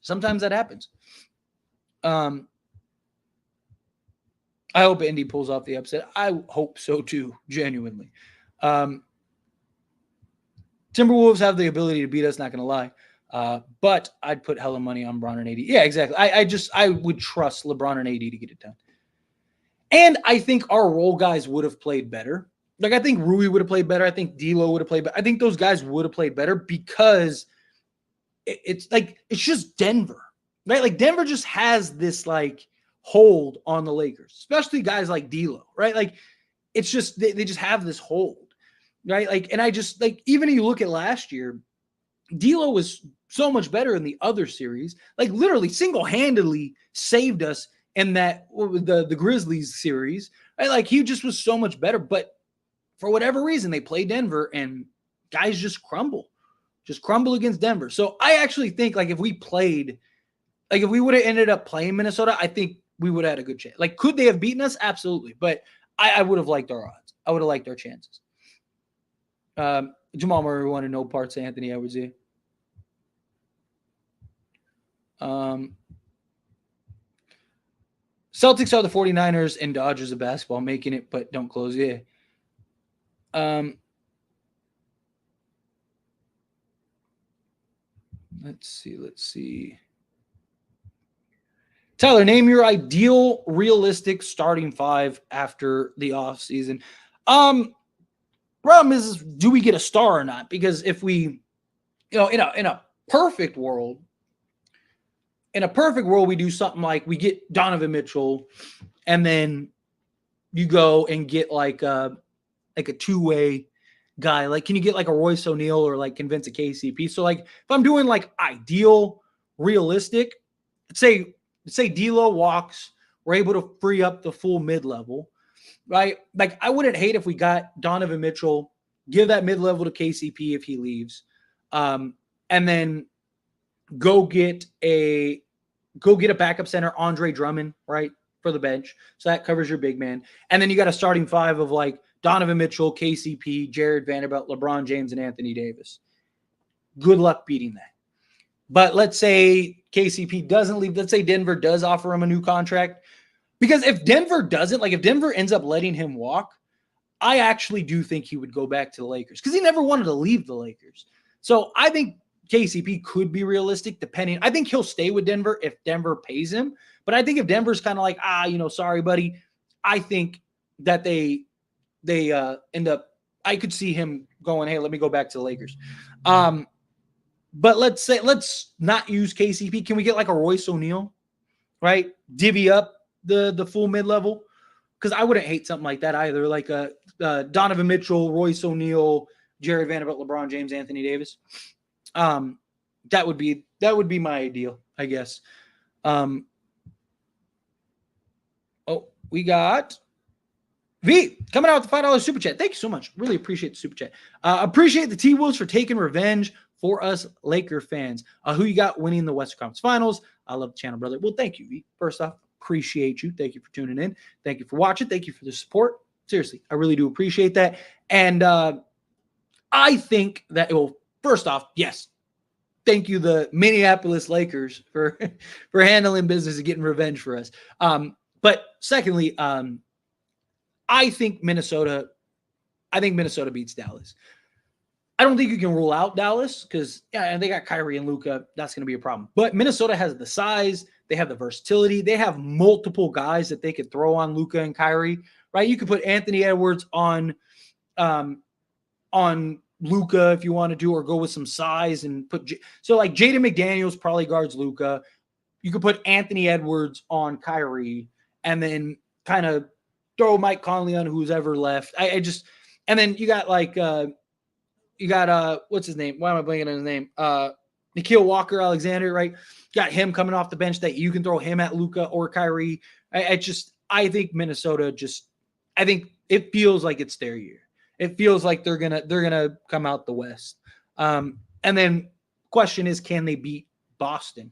Sometimes that happens. I hope Indy pulls off the upset. I hope so too, genuinely. Timberwolves have the ability to beat us, not going to lie. But I'd put hella money on LeBron and AD. Yeah, exactly. I would trust LeBron and AD to get it done. And I think our role guys would have played better. Like, I think Rui would have played better. I think D'Lo would have played better. I think those guys would have played better because it's just Denver, right? Like, Denver just has this, like, hold on the Lakers, especially guys like D'Lo, right? Like, it's just, they just have this hold, right? Like, and I just, like, even if you look at last year, D'Lo was so much better in the other series, like, literally single-handedly saved us in that, the Grizzlies series, right? Like, he just was so much better, but for whatever reason, they play Denver and guys just crumble against Denver. So I actually think, like, if we would have ended up playing Minnesota, I think we would have had a good chance. Like, could they have beaten us? Absolutely. But I would have liked our odds. I would have liked our chances. Jamal Murray wanted no parts of Anthony Edwards here. Celtics are the 49ers and Dodgers of basketball, making it, but don't close. Yeah. Let's see. Tyler, name your ideal realistic starting 5 after the offseason. Problem is, do we get a star or not? Because if we, in a perfect world, we do something like we get Donovan Mitchell, and then you go and get like a 2-way guy. Like, can you get like a Royce O'Neal or like convince a KCP? So, like, if I'm doing like ideal, realistic, say D'Lo walks, we're able to free up the full mid-level, right? Like, I wouldn't hate if we got Donovan Mitchell, give that mid-level to KCP if he leaves, and then go get a backup center, Andre Drummond, right, for the bench. So that covers your big man. And then you got a starting 5 of like Donovan Mitchell, KCP, Jared Vanderbilt, LeBron James, and Anthony Davis. Good luck beating that. But let's say KCP doesn't leave. Let's say Denver does offer him a new contract. Because if Denver doesn't, like, if Denver ends up letting him walk, I actually do think he would go back to the Lakers because he never wanted to leave the Lakers. So I think KCP could be realistic depending. I think he'll stay with Denver if Denver pays him. But I think if Denver's kind of like, sorry, buddy, I think that they end up, I could see him going, hey, let me go back to the Lakers. But let's not use KCP. Can we get like a Royce O'Neal, right? Divvy up the full mid-level? Because I wouldn't hate something like that either. Like a Donovan Mitchell, Royce O'Neal, Jared Vanderbilt, LeBron James, Anthony Davis. That would be my ideal, I guess. We got V coming out with the $5 super chat. Thank you so much. Really appreciate the super chat. Appreciate the T-Wolves for taking revenge for us Laker fans. Who you got winning the Western Conference Finals? I love the channel, brother. Well, thank you, V. First off, appreciate you. Thank you for tuning in. Thank you for watching. Thank you for the support. Seriously, I really do appreciate that. And I think that, first off, yes, thank you, the Minneapolis Lakers, for handling business and getting revenge for us. But secondly, I think Minnesota beats Dallas. I don't think you can rule out Dallas because they got Kyrie and Luka. That's going to be a problem. But Minnesota has the size. They have the versatility. They have multiple guys that they could throw on Luka and Kyrie, right? You could put Anthony Edwards on Luka if you want to do, or go with some size and put. So like Jaden McDaniels probably guards Luka. You could put Anthony Edwards on Kyrie and then kind of throw Mike Conley on who's ever left. And then you got like You got what's his name? Why am I blanking on his name? Nikhil Walker-Alexander, right? Got him coming off the bench that you can throw him at Luka or Kyrie. I think Minnesota I think it feels like it's their year. It feels like they're gonna come out the West. And then question is, can they beat Boston?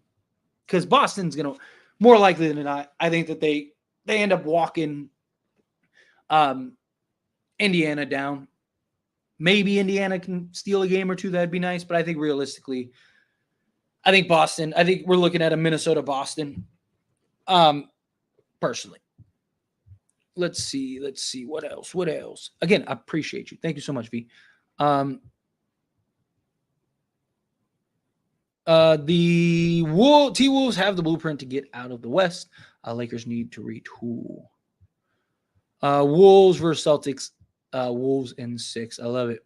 Because Boston's gonna more likely than not. I think that they end up walking Indiana down. Maybe Indiana can steal a game or two. That'd be nice. But I think realistically, I think Boston. I think we're looking at a Minnesota-Boston. Personally. Let's see. What else? Again, I appreciate you. Thank you so much, V. The T-Wolves have the blueprint to get out of the West. Lakers need to retool. Wolves versus Celtics. Wolves in 6. I love it.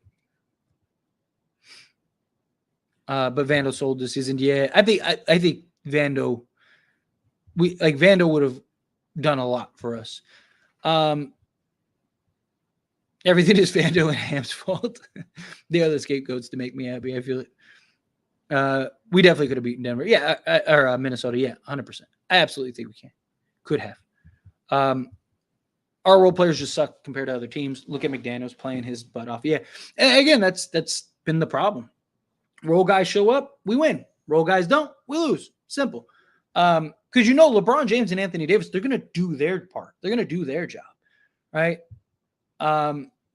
But Vando sold this season. Yeah, I think Vando. Vando would have done a lot for us. Everything is Vando and Ham's fault. They are the scapegoats to make me happy. I feel it. We definitely could have beaten Denver. Yeah, or Minnesota. Yeah, 100%. I absolutely think we can. Could have. Our role players just suck compared to other teams. Look at McDaniels playing his butt off. Yeah, and again, that's been the problem. Role guys show up, we win. Role guys don't, we lose. Simple. Because LeBron James and Anthony Davis, they're going to do their part. They're going to do their job, right?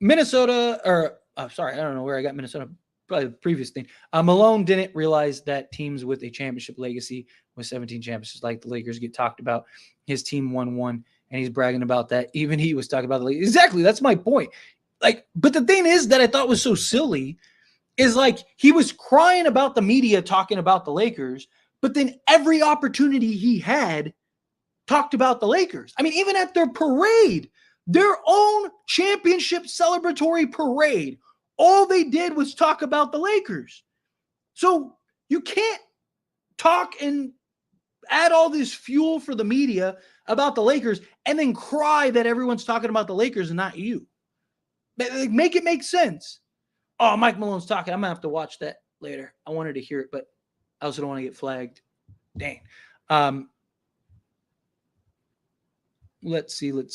Minnesota, I don't know where I got Minnesota. Probably the previous thing. Malone didn't realize that teams with a championship legacy with 17 championships like the Lakers get talked about. His team won one, and he's bragging about that. Even he was talking about the Lakers. Exactly, that's my point. But the thing is that I thought was so silly is he was crying about the media talking about the Lakers, but then every opportunity he had talked about the Lakers. I mean, even at their parade, their own championship celebratory parade, all they did was talk about the Lakers. So you can't talk and add all this fuel for the media about the Lakers and then cry that everyone's talking about the Lakers and not you. Make it make sense. Oh, Mike Malone's talking. I'm going to have to watch that later. I wanted to hear it, but I also don't want to get flagged. Dang. Let's see. Like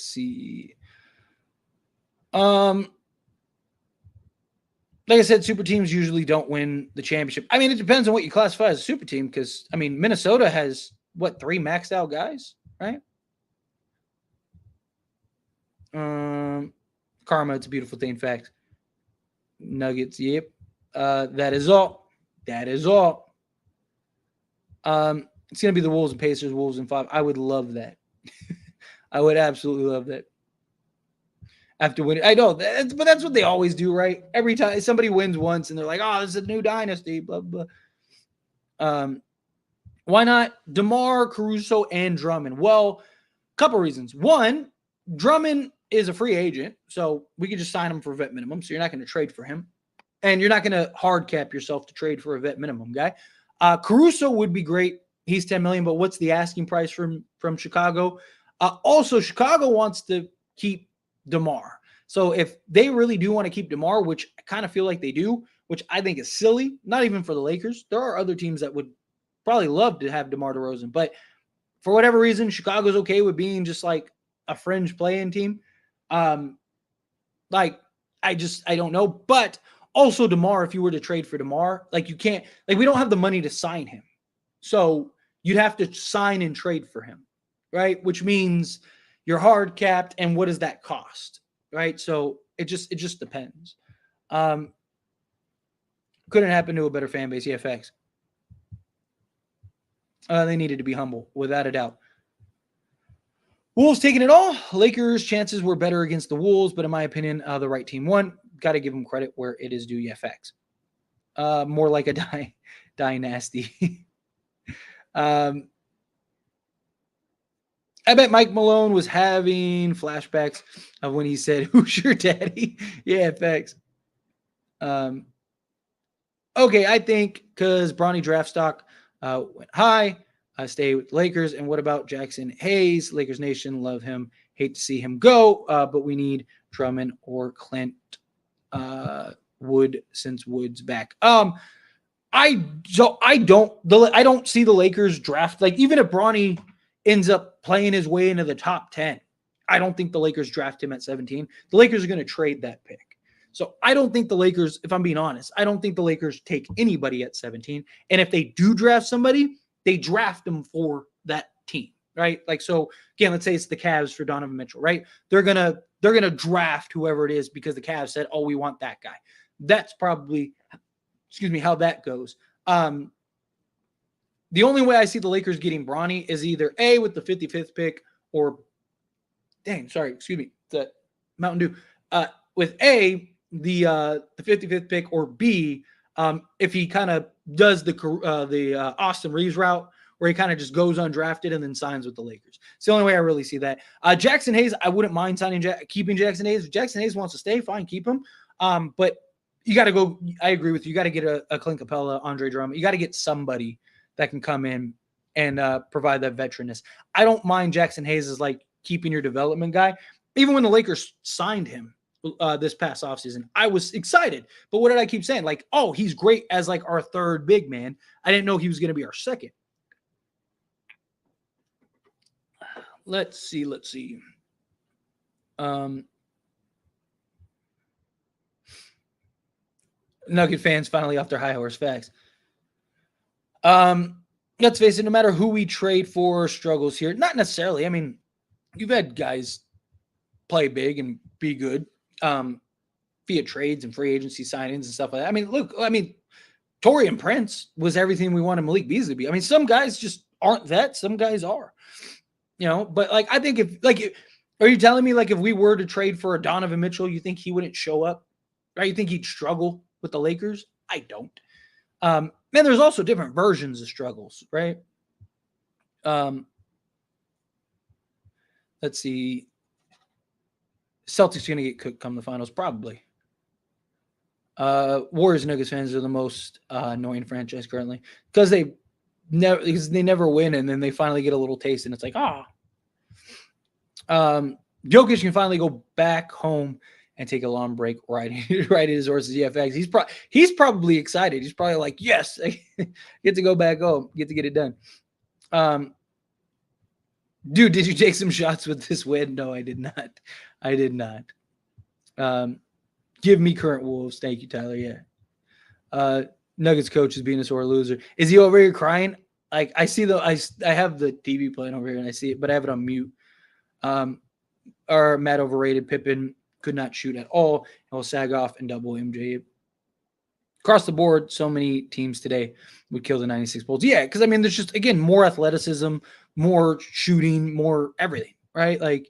I said, super teams usually don't win the championship. I mean, it depends on what you classify as a super team because, Minnesota has, 3 maxed out guys, right? Karma, it's a beautiful thing. Fact. Nuggets, yep. That is all. It's going to be the Wolves and Pacers, Wolves in 5. I would love that. I would absolutely love that. After winning, I know, but that's what they always do, right? Every time somebody wins once and they're like, oh, this is a new dynasty, blah, blah. Why not DeMar, Caruso, and Drummond? Well, a couple reasons. One, Drummond is a free agent, so we can just sign him for vet minimum, so you're not going to trade for him. And you're not going to hard cap yourself to trade for a vet minimum guy. Caruso would be great. He's $10 million, but what's the asking price from Chicago? Also, Chicago wants to keep DeMar. So if they really do want to keep DeMar, which I kind of feel like they do, which I think is silly, not even for the Lakers. There are other teams that would probably love to have DeMar DeRozan, but for whatever reason, Chicago's okay with being just like a fringe playing team. I don't know. But also DeMar, if you were to trade for DeMar, you can't, we don't have the money to sign him. So you'd have to sign and trade for him, right? Which means you're hard capped, and what does that cost, right? So it just depends. Couldn't happen to a better fan base. Yeah, facts. They needed to be humble, without a doubt. Wolves taking it all. Lakers' chances were better against the Wolves, but in my opinion, the right team won. Got to give them credit where it is due. Yeah, facts. More like a dynasty. I bet Mike Malone was having flashbacks of when he said, "Who's your daddy?" Yeah, facts. Okay, I think because Bronny draft stock went high, stay with Lakers. And what about Jackson Hayes? Lakers Nation, love him. Hate to see him go, but we need Drummond or Clint. Wood since Wood's back. I don't see the Lakers draft, like, even if Bronny ends up playing his way into the top 10, I don't think the Lakers draft him at 17. The Lakers are going to trade that pick. So I don't think the Lakers, if I'm being honest, I don't think the Lakers take anybody at 17. And if they do draft somebody, they draft them for that team, right? Like, so again, let's say it's the Cavs for Donovan Mitchell, right? They're gonna draft whoever it is because the Cavs said, "Oh, we want that guy." That's probably, how that goes. The only way I see the Lakers getting Bronny is either A, with the 55th pick, or the Mountain Dew. With A, the 55th pick, or B, if he kind of does the Austin Reeves route, where he kind of just goes undrafted and then signs with the Lakers. It's the only way I really see that. Jackson Hayes, I wouldn't mind keeping Jackson Hayes. If Jackson Hayes wants to stay, fine, keep him. But you got to go. I agree with you. You got to get a Clint Capella, Andre Drummond. You got to get somebody that can come in and provide that veteranness. I don't mind Jackson Hayes as like keeping your development guy. Even when the Lakers signed him this past offseason, I was excited. But what did I keep saying? Like, oh, he's great as like our third big man. I didn't know he was going to be our second. Let's see. Nugget fans finally off their high horse. Facts. Let's face it, no matter who we trade for, struggles here. Not necessarily. I mean, you've had guys play big and be good via trades and free agency signings and stuff like that. I mean, look, Taurean Prince was everything we wanted Malik Beasley to be. I mean, some guys just aren't that. Some guys are. But like, I think are you telling me like if we were to trade for a Donovan Mitchell, you think he wouldn't show up? Right? You think he'd struggle with the Lakers? I don't. Man, there's also different versions of struggles, right? Let's see. Celtics going to get cooked come the finals, probably. Warriors and Nuggets fans are the most annoying franchise currently because they never win, and then they finally get a little taste, and it's like, Jokic can finally go back home and take a long break riding his horses. Yeah, facts. He's probably excited. He's probably like, yes, I get to go back home, get to get it done. Dude, did you take some shots with this win? No, I did not. Give me current Wolves. Thank you, Tyler. Yeah. Nuggets coach is being a sore loser. Is he over here crying? Like, I see I have the TV playing over here and I see it, but I have it on mute. Our Matt overrated. Pippen could not shoot at all. He'll sag off and double MJ. Across the board, so many teams today would kill the 96 Bulls. Yeah, because I mean, there's just, again, more athleticism, more shooting, more everything, right? Like,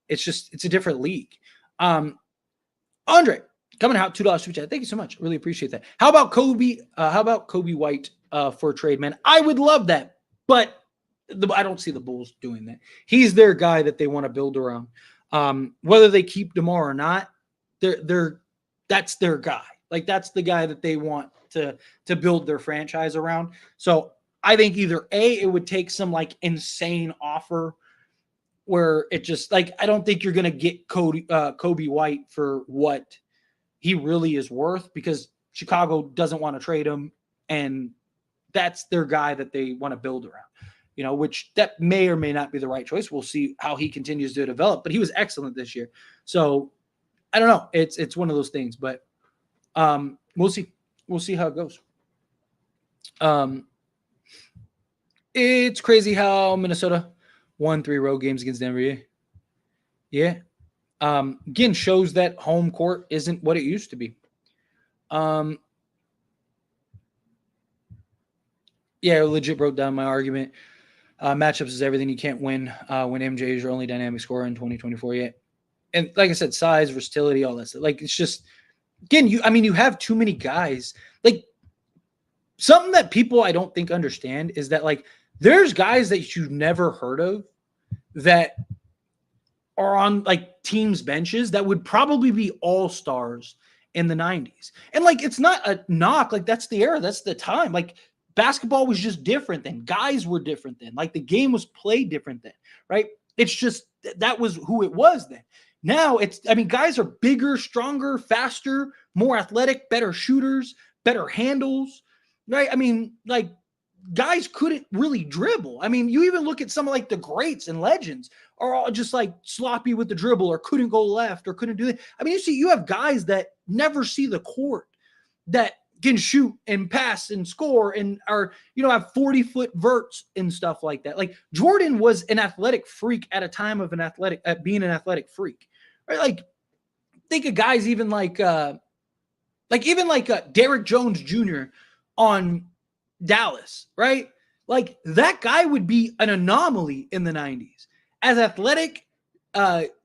it's a different league. Andre, coming out, $2 super chat. Thank you so much. Really appreciate that. How about Kobe? How about Kobe White for a trade, man? I would love that, but I don't see the Bulls doing that. He's their guy that they want to build around. Whether they keep DeMar or not, that's their guy. Like, that's the guy that they want to build their franchise around. So I think either A, it would take some like insane offer where it just like, I don't think you're going to get Kobe White for what he really is worth, because Chicago doesn't want to trade him, and that's their guy that they want to build around, which that may or may not be the right choice. We'll see how he continues to develop, but he was excellent this year. So I don't know. It's one of those things, but we'll see. We'll see how it goes. It's crazy how Minnesota won 3 road games against Denver. Yeah. Again, shows that home court isn't what it used to be. Yeah, legit broke down my argument. Matchups is everything. You can't win when MJ is your only dynamic scorer in 2024 yet. And like I said, size, versatility, all that stuff. Like, it's just, again, you have too many guys. Like, something that people I don't think understand is that, like, there's guys that you've never heard of that are on like teams' benches that would probably be all-stars in the 90s. And like, it's not a knock. Like, that's the era. That's the time. Like, basketball was just different then. Guys were different then. Like, the game was played different then, right? It's just that was who it was then. Now guys are bigger, stronger, faster, more athletic, better shooters, better handles, right? Guys couldn't really dribble. You even look at some of like the greats and legends are all just like sloppy with the dribble or couldn't go left or couldn't do it. You have guys that never see the court that can shoot and pass and score and are, have 40-foot verts and stuff like that. Like Jordan was an athletic freak at a time of being an athletic freak, right? Like think of guys even like Derrick Jones Jr. on Dallas, right? Like that guy would be an anomaly in the 90s. As athletic,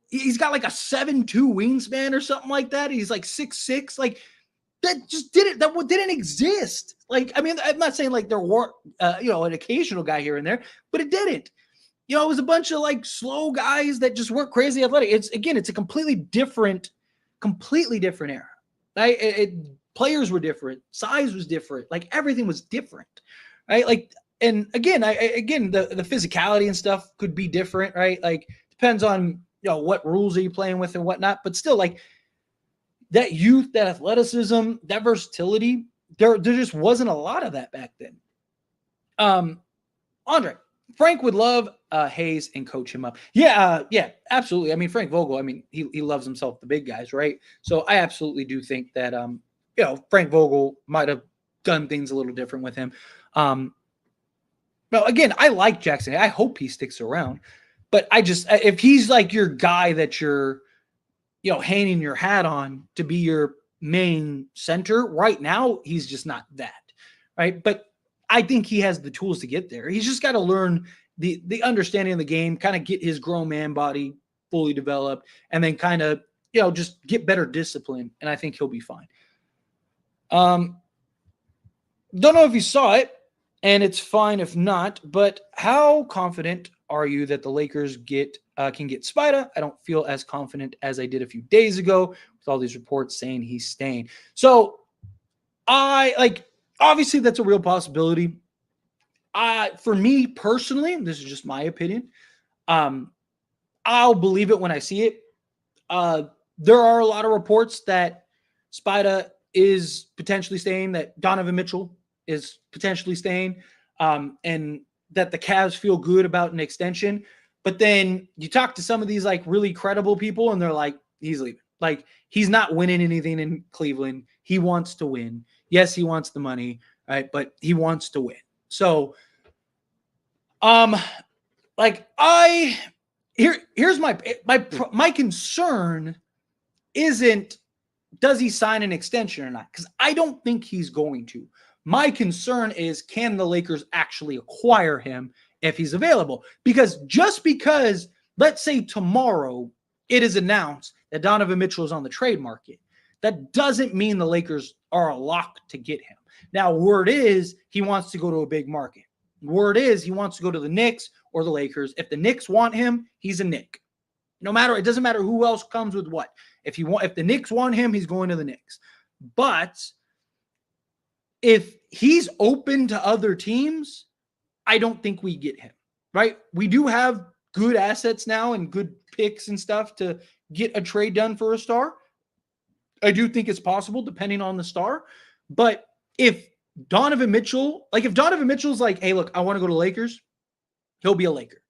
he's got like a 7'2" wingspan or something like that. He's like 6'6". Like that didn't exist. Like, I'm not saying like there weren't, an occasional guy here and there, but it didn't. It was a bunch of like slow guys that just weren't crazy athletic. It's a completely different era. Right? Players were different. Size was different. Like everything was different, right? Like, and again, the physicality and stuff could be different, right? Like depends on, what rules are you playing with and whatnot, but still like that youth, that athleticism, that versatility, there just wasn't a lot of that back then. Andre, Frank would love Hayes and coach him up. Yeah, absolutely. Frank Vogel, he loves himself the big guys, right? So I absolutely do think that Frank Vogel might have done things a little different with him. Well, again, I like Jackson. I hope he sticks around. But if he's like your guy that you're, hanging your hat on to be your main center right now, he's just not that, right? But I think he has the tools to get there. He's just got to learn the understanding of the game, kind of get his grown man body fully developed, and then kind of, just get better discipline. And I think he'll be fine. Don't know if you saw it, and it's fine if not, but how confident are you that the Lakers can get Spida? I don't feel as confident as I did a few days ago with all these reports saying he's staying. So obviously that's a real possibility. For me personally, this is just my opinion. I'll believe it when I see it. There are a lot of reports that Spida is potentially staying, that Donovan Mitchell is potentially staying, and that the Cavs feel good about an extension. But then you talk to some of these like really credible people and they're like, he's leaving. Like he's not winning anything in Cleveland. He wants to win. Yes, he wants the money, right? But he wants to win. So, here's my concern isn't does he sign an extension or not? Because I don't think he's going to. My concern is, can the Lakers actually acquire him if he's available? Because just because, let's say tomorrow, it is announced that Donovan Mitchell is on the trade market, that doesn't mean the Lakers are a lock to get him. Now, word is he wants to go to a big market. Word is he wants to go to the Knicks or the Lakers. If the Knicks want him, he's a Knick. It doesn't matter who else comes with what. If the Knicks want him, he's going to the Knicks. But if he's open to other teams, I don't think we get him, right? We do have good assets now and good picks and stuff to get a trade done for a star. I do think it's possible depending on the star. But if Donovan Mitchell's like, hey, look, I want to go to Lakers, he'll be a Laker,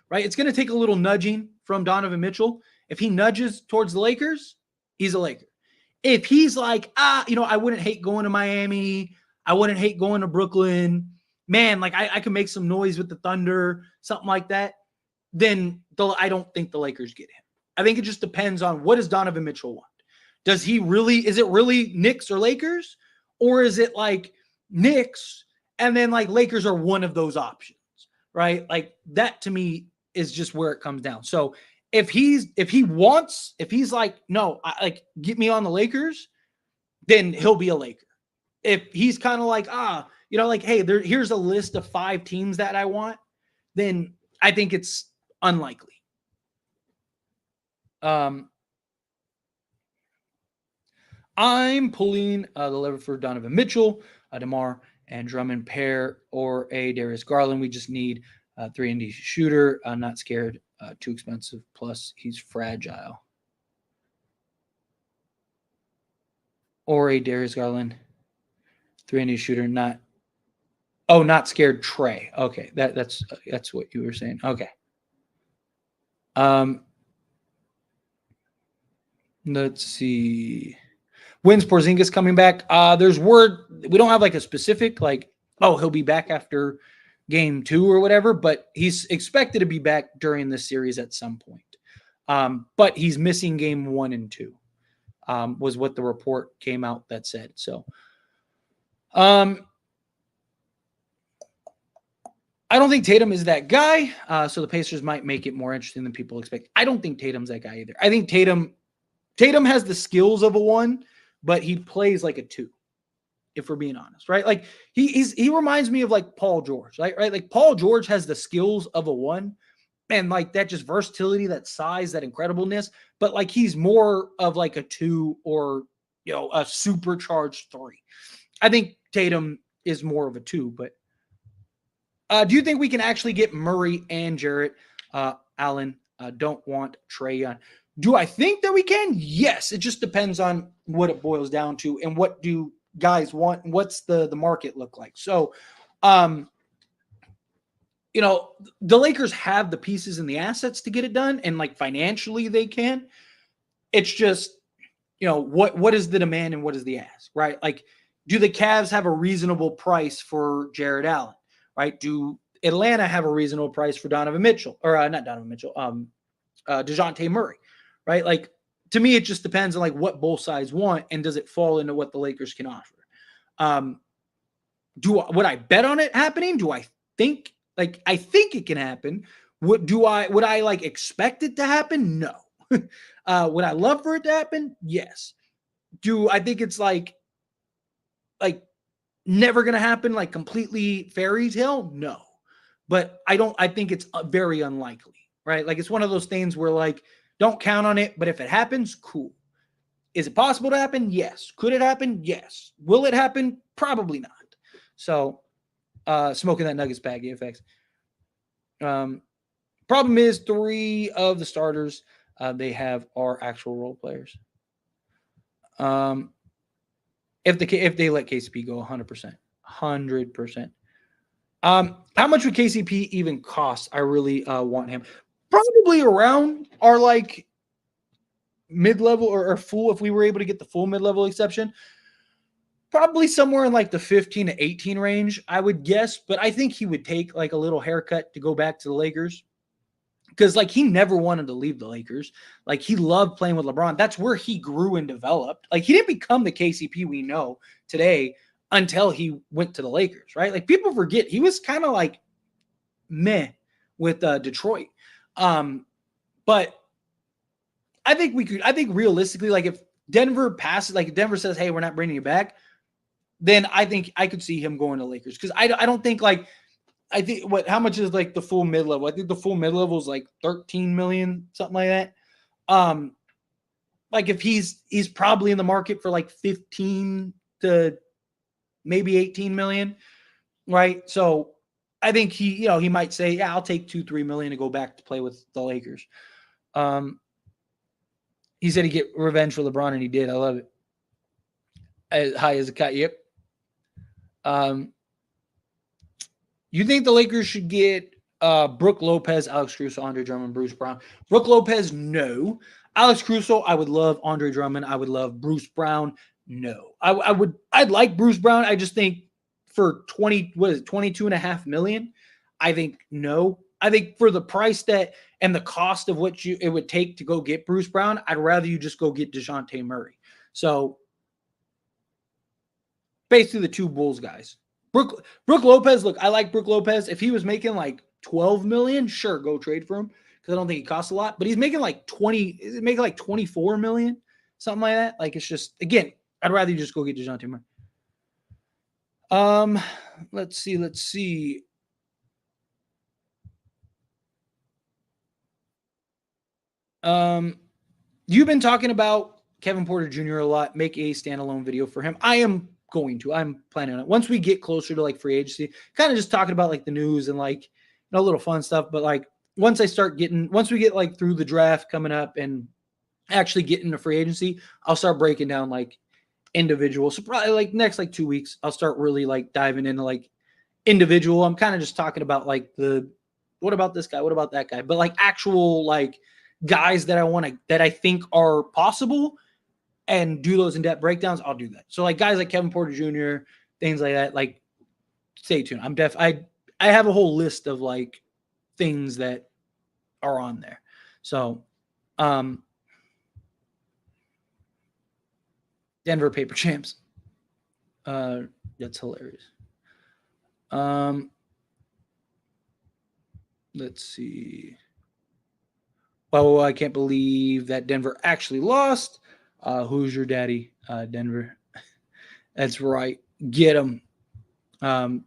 right? It's going to take a little nudging from Donovan Mitchell. If he nudges towards the Lakers, he's a Laker. If he's like, I wouldn't hate going to Miami, I wouldn't hate going to Brooklyn, man, like I can make some noise with the Thunder, something like that, then I don't think the Lakers get him. I think it just depends on what does Donovan Mitchell want. Is it really Knicks or Lakers? Or is it like Knicks and then like Lakers are one of those options, right? Like that to me is just where it comes down. So if he's like, no, get me on the Lakers, then he'll be a Laker. If he's kind of like, hey, here's a list of 5 teams that I want, then I think it's unlikely. I'm pulling the lever for Donovan Mitchell, DeMar and Drummond pair, or a Darius Garland. We just need a 3-and-D shooter. I'm not scared. Too expensive. Plus, he's fragile. or a Darius Garland 3-handed shooter, not scared Trey. Okay, that's what you were saying. Okay. Let's see. When's Porzingis coming back? There's word. We don't have like a specific like, oh, he'll be back after game 2 or whatever, but he's expected to be back during the series at some point. But he's missing game 1 and 2, was what the report came out that said. So, I don't think Tatum is that guy. So the Pacers might make it more interesting than people expect. I don't think Tatum's that guy either. I think Tatum has the skills of a 1, but he plays like a 2, if we're being honest, right? Like he reminds me of like Paul George, right? Like Paul George has the skills of a 1 and like that just versatility, that size, that incredibleness, but like he's more of like a 2 or, a supercharged 3. I think Tatum is more of a 2, but do you think we can actually get Murray and Jarrett? Allen, don't want Trae Young. Do I think that we can? Yes. It just depends on what it boils down to and what do guys want and what's the market look like. So, the Lakers have the pieces and the assets to get it done, and like financially they can. It's just, what is the demand and what is the ask, right? Like, do the Cavs have a reasonable price for Jared Allen, right? Do Atlanta have a reasonable price for Donovan Mitchell, or not Donovan Mitchell, DeJounte Murray, right? Like, to me, it just depends on like what both sides want and does it fall into what the Lakers can offer. Would I bet on it happening? Do I think I think it can happen? Would I like expect it to happen? No. Would I love for it to happen? Yes. Do I think it's like never going to happen, like completely fairy tale? No. But I think it's very unlikely, right? Like it's one of those things where like, don't count on it, but if it happens, cool. Is it possible to happen? Yes. Could it happen? Yes. Will it happen? Probably not. So, smoking that Nuggets bag, effects. Problem is 3 of the starters they have are actual role players. If they let KCP go 100%. How much would KCP even cost? I really want him. Probably around our like mid-level or full, if we were able to get the full mid-level exception. Probably somewhere in like the 15 to 18 range, I would guess. But I think he would take like a little haircut to go back to the Lakers. Because like he never wanted to leave the Lakers. Like he loved playing with LeBron. That's where he grew and developed. Like he didn't become the KCP we know today until he went to the Lakers, right? Like people forget he was kind of like meh with Detroit. But I think realistically, like if Denver passes, like if Denver says, hey, we're not bringing you back, then I think I could see him going to Lakers. Because I don't think like, I think how much is like the full mid-level? I think the full mid-level is like 13 million, something like that. Like if he's probably in the market for like 15 to maybe 18 million, right? So I think he might say, yeah, I'll take 2-3 million to go back to play with the Lakers. He said he'd get revenge for LeBron, and he did. I love it. As high as a cat. Yep. You think the Lakers should get Brook Lopez, Alex Caruso, Andre Drummond, Bruce Brown? Brook Lopez, no. Alex Caruso, I would love. Andre Drummond, I would love. Bruce Brown, no. I'd like Bruce Brown. I just think for 22.5 million, I think no. I think for the price that and the cost of what it would take to go get Bruce Brown, I'd rather you just go get DeJounte Murray. So basically the two Bulls guys. Brook Lopez, look, I like Brook Lopez. If he was making like 12 million, sure, go trade for him because I don't think he costs a lot. But he's making like 24 million, something like that. Like it's just, again, I'd rather you just go get DeJounte Murray. Let's see. You've been talking about Kevin Porter Jr. a lot. Make a standalone video for him. I'm planning on it. Once we get closer to like free agency, kind of just talking about like the news and like, a little fun stuff. But like once we get like through the draft coming up and actually get into free agency, I'll start breaking down like individual. So probably like next like 2 weeks, I'll start really like diving into like individual. I'm kind of just talking about like what about this guy? What about that guy? But like actual like guys that I think are possible and do those in-depth breakdowns, I'll do that. So like guys like Kevin Porter Jr., things like that, like stay tuned. I have a whole list of like things that are on there. So Denver Paper Champs. That's hilarious. Let's see. Oh, I can't believe that Denver actually lost. Who's your daddy, Denver? That's right. Get him. Oh,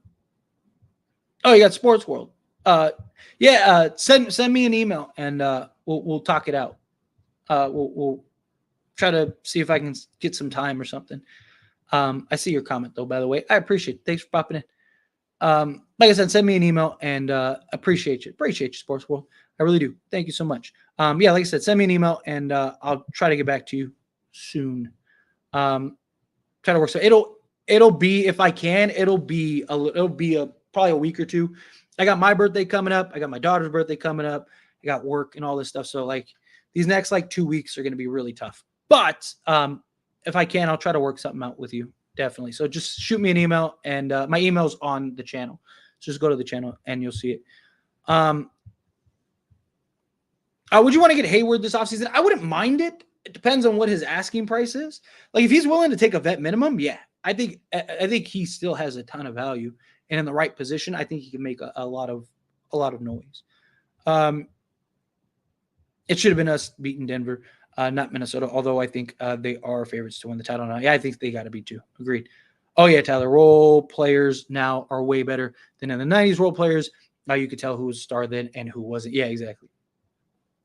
you got Sports World. Send me an email and we'll talk it out. We'll try to see if I can get some time or something. I see your comment though, by the way. I appreciate it. Thanks for popping in. Like I said, send me an email and appreciate you. Appreciate you, Sports World. I really do. Thank you so much. Like I said, send me an email and I'll try to get back to you soon. Try to work. So it'll be, if I can, it'll be probably a week or two. I got my birthday coming up. I got my daughter's birthday coming up. I got work and all this stuff. So like these next like 2 weeks are going to be really tough. But if I can, I'll try to work something out with you. Definitely. So just shoot me an email and my email's on the channel. So just go to the channel and you'll see it. Would you want to get Hayward this offseason? I wouldn't mind it. It depends on what his asking price is. Like if he's willing to take a vet minimum, yeah. I think he still has a ton of value, and in the right position, I think he can make a lot of noise. It should have been us beating Denver, not Minnesota. Although I think they are favorites to win the title now. Yeah, I think they got to be too. Agreed. Oh yeah, Tyler. Role players now are way better than in the '90s. Role players now you could tell who was a star then and who wasn't. Yeah, exactly.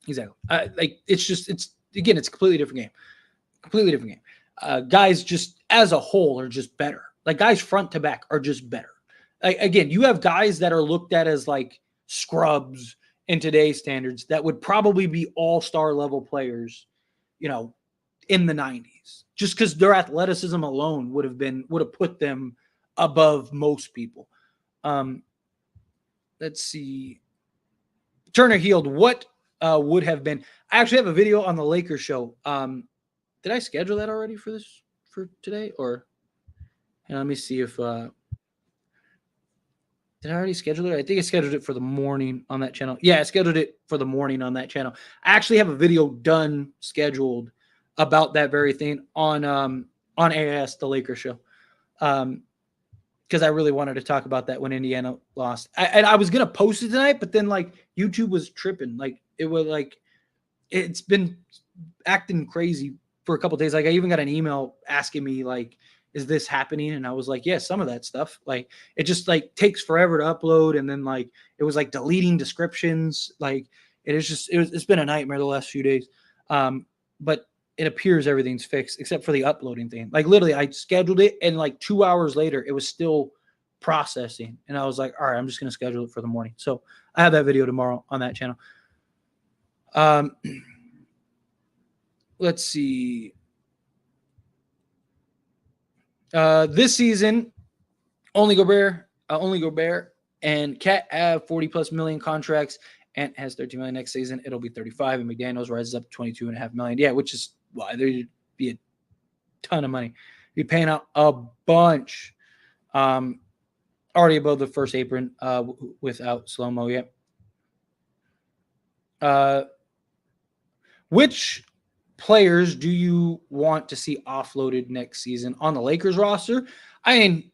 Like it's a completely different game. Completely different game. Guys just as a whole are just better. Like guys front to back are just better. Like, again, you have guys that are looked at as like scrubs in today's standards that would probably be all-star level players, in the 90s, just because their athleticism alone would have put them above most people. Let's see. Turner Healed. What would have been? I actually have a video on the Lakers show. Did I schedule that already for today? Or let me see if did I already schedule it? I think I scheduled it for the morning on that channel. Yeah, I scheduled it for the morning on that channel. I actually have a video scheduled about that very thing on AS, the Lakers show. Because I really wanted to talk about that when Indiana lost. I was gonna post it tonight, but then like YouTube was tripping. Like it was like it's been acting crazy for a couple of days. Like I even got an email asking me like, is this happening? And I was like, yeah, some of that stuff. Like it just like takes forever to upload. And then like it was like deleting descriptions. Like it's been a nightmare the last few days. But it appears everything's fixed except for the uploading thing. Like literally I scheduled it and like 2 hours later it was still processing. And I was like, all right, I'm just going to schedule it for the morning. So I have that video tomorrow on that channel. Let's see. This season, only Gobert and Cat have 40+ million contracts. Ant has 13 million next season. It'll be 35, and McDaniels rises up to 22.5 million. Yeah, which is why there'd be a ton of money. Be paying out a bunch. Already above the first apron without slow-mo yet. Which players do you want to see offloaded next season on the Lakers roster? I mean,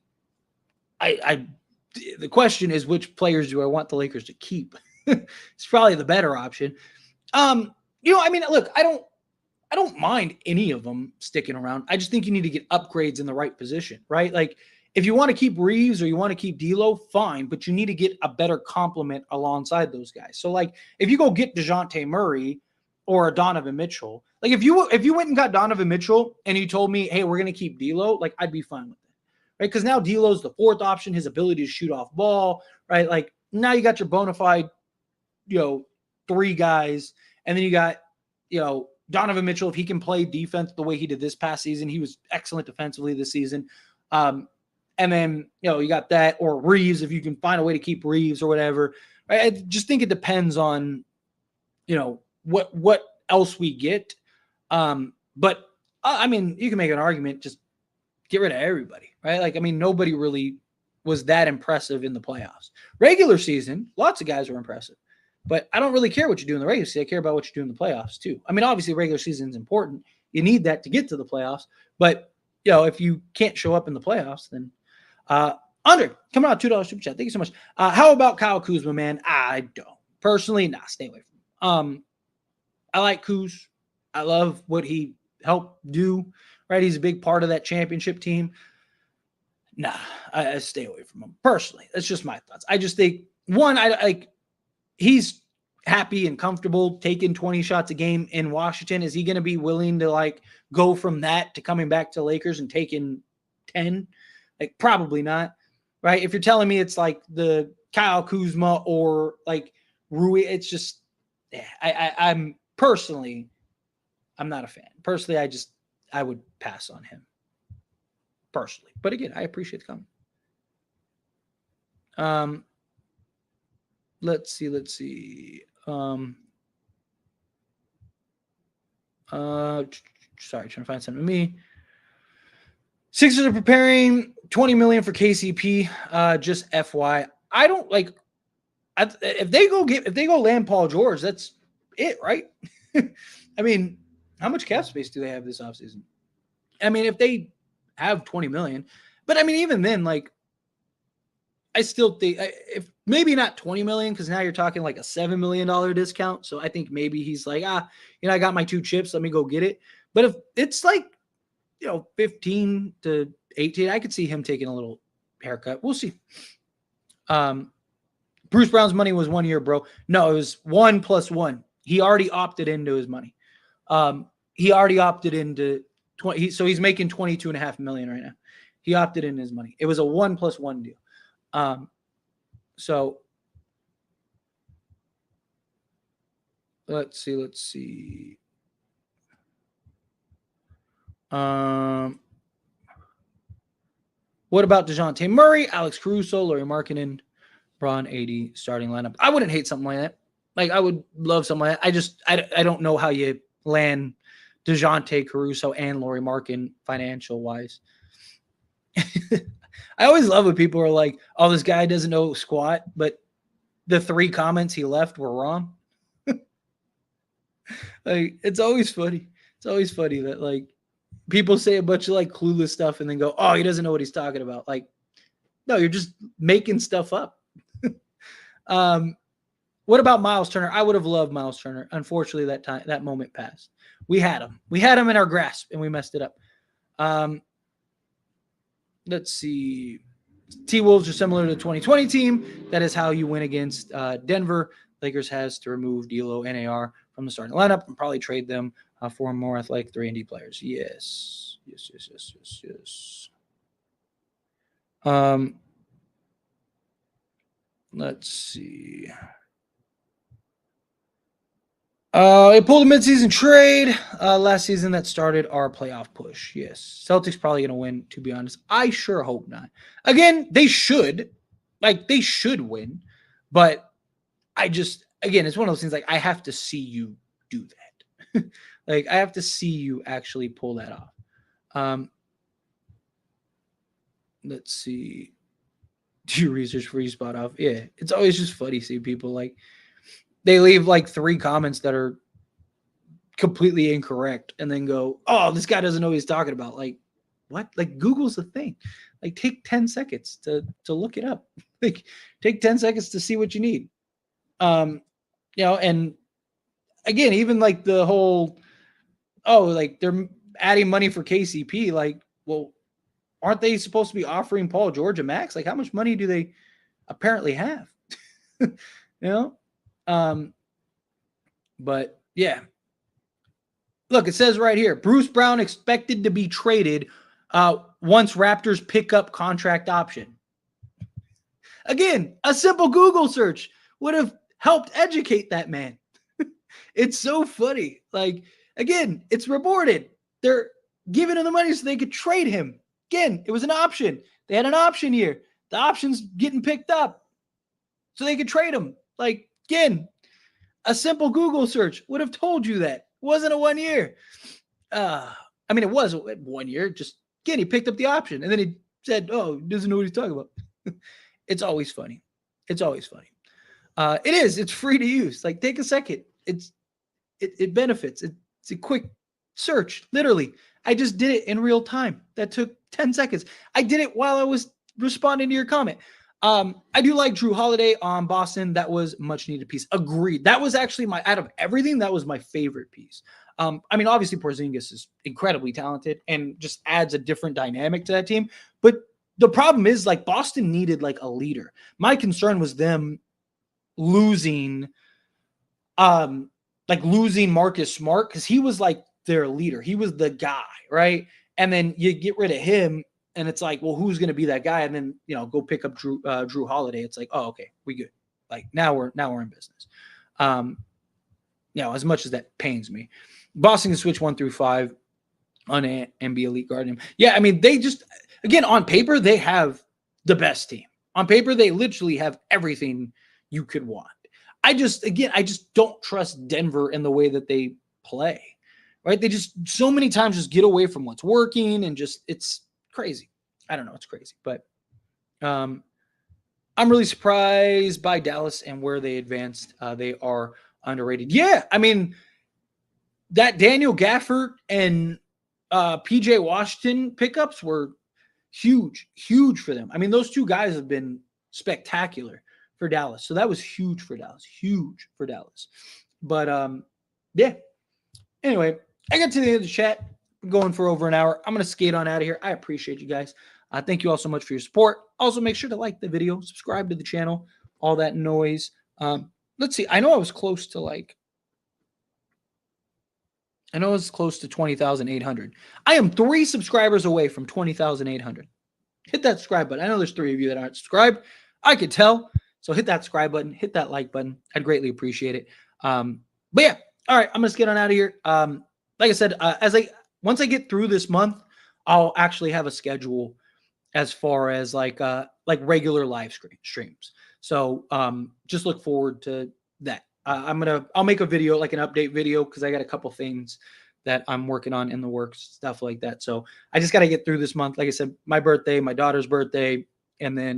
the question is, which players do I want the Lakers to keep? It's probably the better option. I mean, look, I don't mind any of them sticking around. I just think you need to get upgrades in the right position, right? Like if you want to keep Reeves or you want to keep D'Lo, fine, but you need to get a better complement alongside those guys. So like if you go get DeJounte Murray or a Donovan Mitchell, like if you went and got Donovan Mitchell and you told me, hey, we're going to keep D'Lo, like I'd be fine with it, right? Because now D'Lo's the fourth option, his ability to shoot off ball, right? Like now you got your bona fide, 3 guys, and then you got, Donovan Mitchell, if he can play defense the way he did this past season, he was excellent defensively this season. And then, you got that, or Reeves, if you can find a way to keep Reeves or whatever. Right? I just think it depends on, what else we get. But I mean, you can make an argument, just get rid of everybody, right? Like, I mean, nobody really was that impressive in the playoffs. Regular season, lots of guys were impressive. But I don't really care what you do in the regular season. I care about what you do in the playoffs, too. I mean, obviously, regular season is important. You need that to get to the playoffs. But, if you can't show up in the playoffs, then Andre, coming out, $2 super chat. Thank you so much. How about Kyle Kuzma, man? I don't. Personally, stay away from him. I like Kuz. I love what he helped do, right? He's a big part of that championship team. I stay away from him. Personally, that's just my thoughts. I just think, one, he's happy and comfortable taking 20 shots a game in Washington. Is he going to be willing to go from that to coming back to Lakers and taking 10? Probably not, right? If you're telling me it's like the Kyle Kuzma or Rui, it's just, I'm not a fan. Personally, I would pass on him. Personally. But again, I appreciate the comment. Let's see. Sorry, trying to find something to me. Sixers are preparing $20 million for KCP. Just FY. I don't if they go land Paul George, that's it, right? I mean, how much cap space do they have this offseason? I mean, if they have $20 million, but I mean, even then, I still think if maybe not $20 million, because now you're talking a $7 million discount. So I think maybe he's I got my 2 chips, let me go get it. But if it's 15 to 18, I could see him taking a little haircut. We'll see. Bruce Brown's money was 1 year, bro. No, it was 1 + 1. He already opted into his money. He already opted into 20. So he's making $22.5 million right now. He opted in his money. It was a 1 + 1 deal. So let's see. What about DeJounte Murray, Alex Caruso, Lauri Markkanen, Braun, AD starting lineup? I wouldn't hate something like that. I would love something like that. I don't know how you land DeJounte, Caruso, and Lauri Markkanen financial wise. I always love when people are like, "Oh, this guy doesn't know squat," but the 3 comments he left were wrong. It's always funny. It's always funny that people say a bunch of clueless stuff and then go, "Oh, he doesn't know what he's talking about." No, you're just making stuff up. What about Miles Turner? I would have loved Miles Turner. Unfortunately, that moment passed. We had him. We had him in our grasp, and we messed it up. Let's see. T-Wolves are similar to the 2020 team. That is how you win against Denver. Lakers has to remove D'Lo and AR from the starting lineup and probably trade them for more athletic 3-and-D players. Yes. Let's see. They pulled a midseason trade last season that started our playoff push. Yes. Celtics probably going to win, to be honest. I sure hope not. Again, they should. They should win. But it's one of those things I have to see you do that. I have to see you actually pull that off. Let's see. Do your research before you spot off. Yeah. It's always just funny seeing people they leave 3 comments that are completely incorrect and then go, "Oh, this guy doesn't know what he's talking about." What? Google's a thing. Take 10 seconds to look it up. Take 10 seconds to see what you need. And again, even the whole, they're adding money for KCP. Well, aren't they supposed to be offering Paul George a max? How much money do they apparently have? But yeah, look, it says right here, Bruce Brown expected to be traded once Raptors pick up contract option. Again, a simple Google search would have helped educate that man. It's so funny. Again, it's reported. They're giving him the money so they could trade him. Again, it was an option. They had an option here. The option's getting picked up so they could trade him. Like, again, a simple Google search would have told you that. It wasn't a 1 year. I mean, it was 1 year. Just, again, he picked up the option. And then he said, oh, he doesn't know what he's talking about. It's always funny. It's always funny. It is. It's free to use. Like, take a second. It benefits. It's a quick search. Literally, I just did it in real time. That took 10 seconds. I did it while I was responding to your comment. I do like Drew Holiday on Boston. That was much needed piece. Agreed. That was actually out of everything, that was my favorite piece. I mean, obviously Porzingis is incredibly talented and just adds a different dynamic to that team. But the problem is, like, Boston needed like a leader. My concern was them losing Marcus Smart, because he was like their leader. He was the guy, right? And then you get rid of him, and it's like, well, who's going to be that guy? And then, go pick up Drew Holiday. It's like, oh, okay, we good. Like, now we're in business. As much as that pains me, Boston can switch 1 through 5 on and be elite guarding him. Yeah, I mean, they just, again, on paper, they have the best team. On paper, they literally have everything you could want. I just don't trust Denver in the way that they play, right? They just so many times just get away from what's working, and just, it's crazy. I don't know. It's crazy, but I'm really surprised by Dallas and where they advanced. They are underrated. Yeah. I mean, that Daniel Gafford and PJ Washington pickups were huge for them. I mean, those two guys have been spectacular for Dallas. So that was huge for Dallas. But yeah. Anyway, I got to the end of the chat. I'm going for over an hour. I'm going to skate on out of here. I appreciate you guys. Thank you all so much for your support. Also, make sure to like the video, subscribe to the channel, all that noise. Let's see. I know I was close to 20,800. I am 3 subscribers away from 20,800. Hit that subscribe button. I know there's 3 of you that aren't subscribed. I could tell. So hit that subscribe button, hit that like button. I'd greatly appreciate it. But yeah, all right, I'm gonna get on out of here. Like I said, once I get through this month, I'll actually have a schedule as far as like regular live streams. So just look forward to that. I'll make a video, like an update video, because I got a couple things that I'm working on in the works, stuff like that. So I just got to get through this month. Like I said, my birthday, my daughter's birthday, and then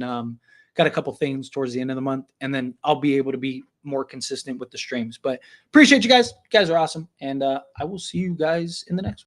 got a couple things towards the end of the month, and then I'll be able to be more consistent with the streams. But appreciate you guys. You guys are awesome, and I will see you guys in the next one.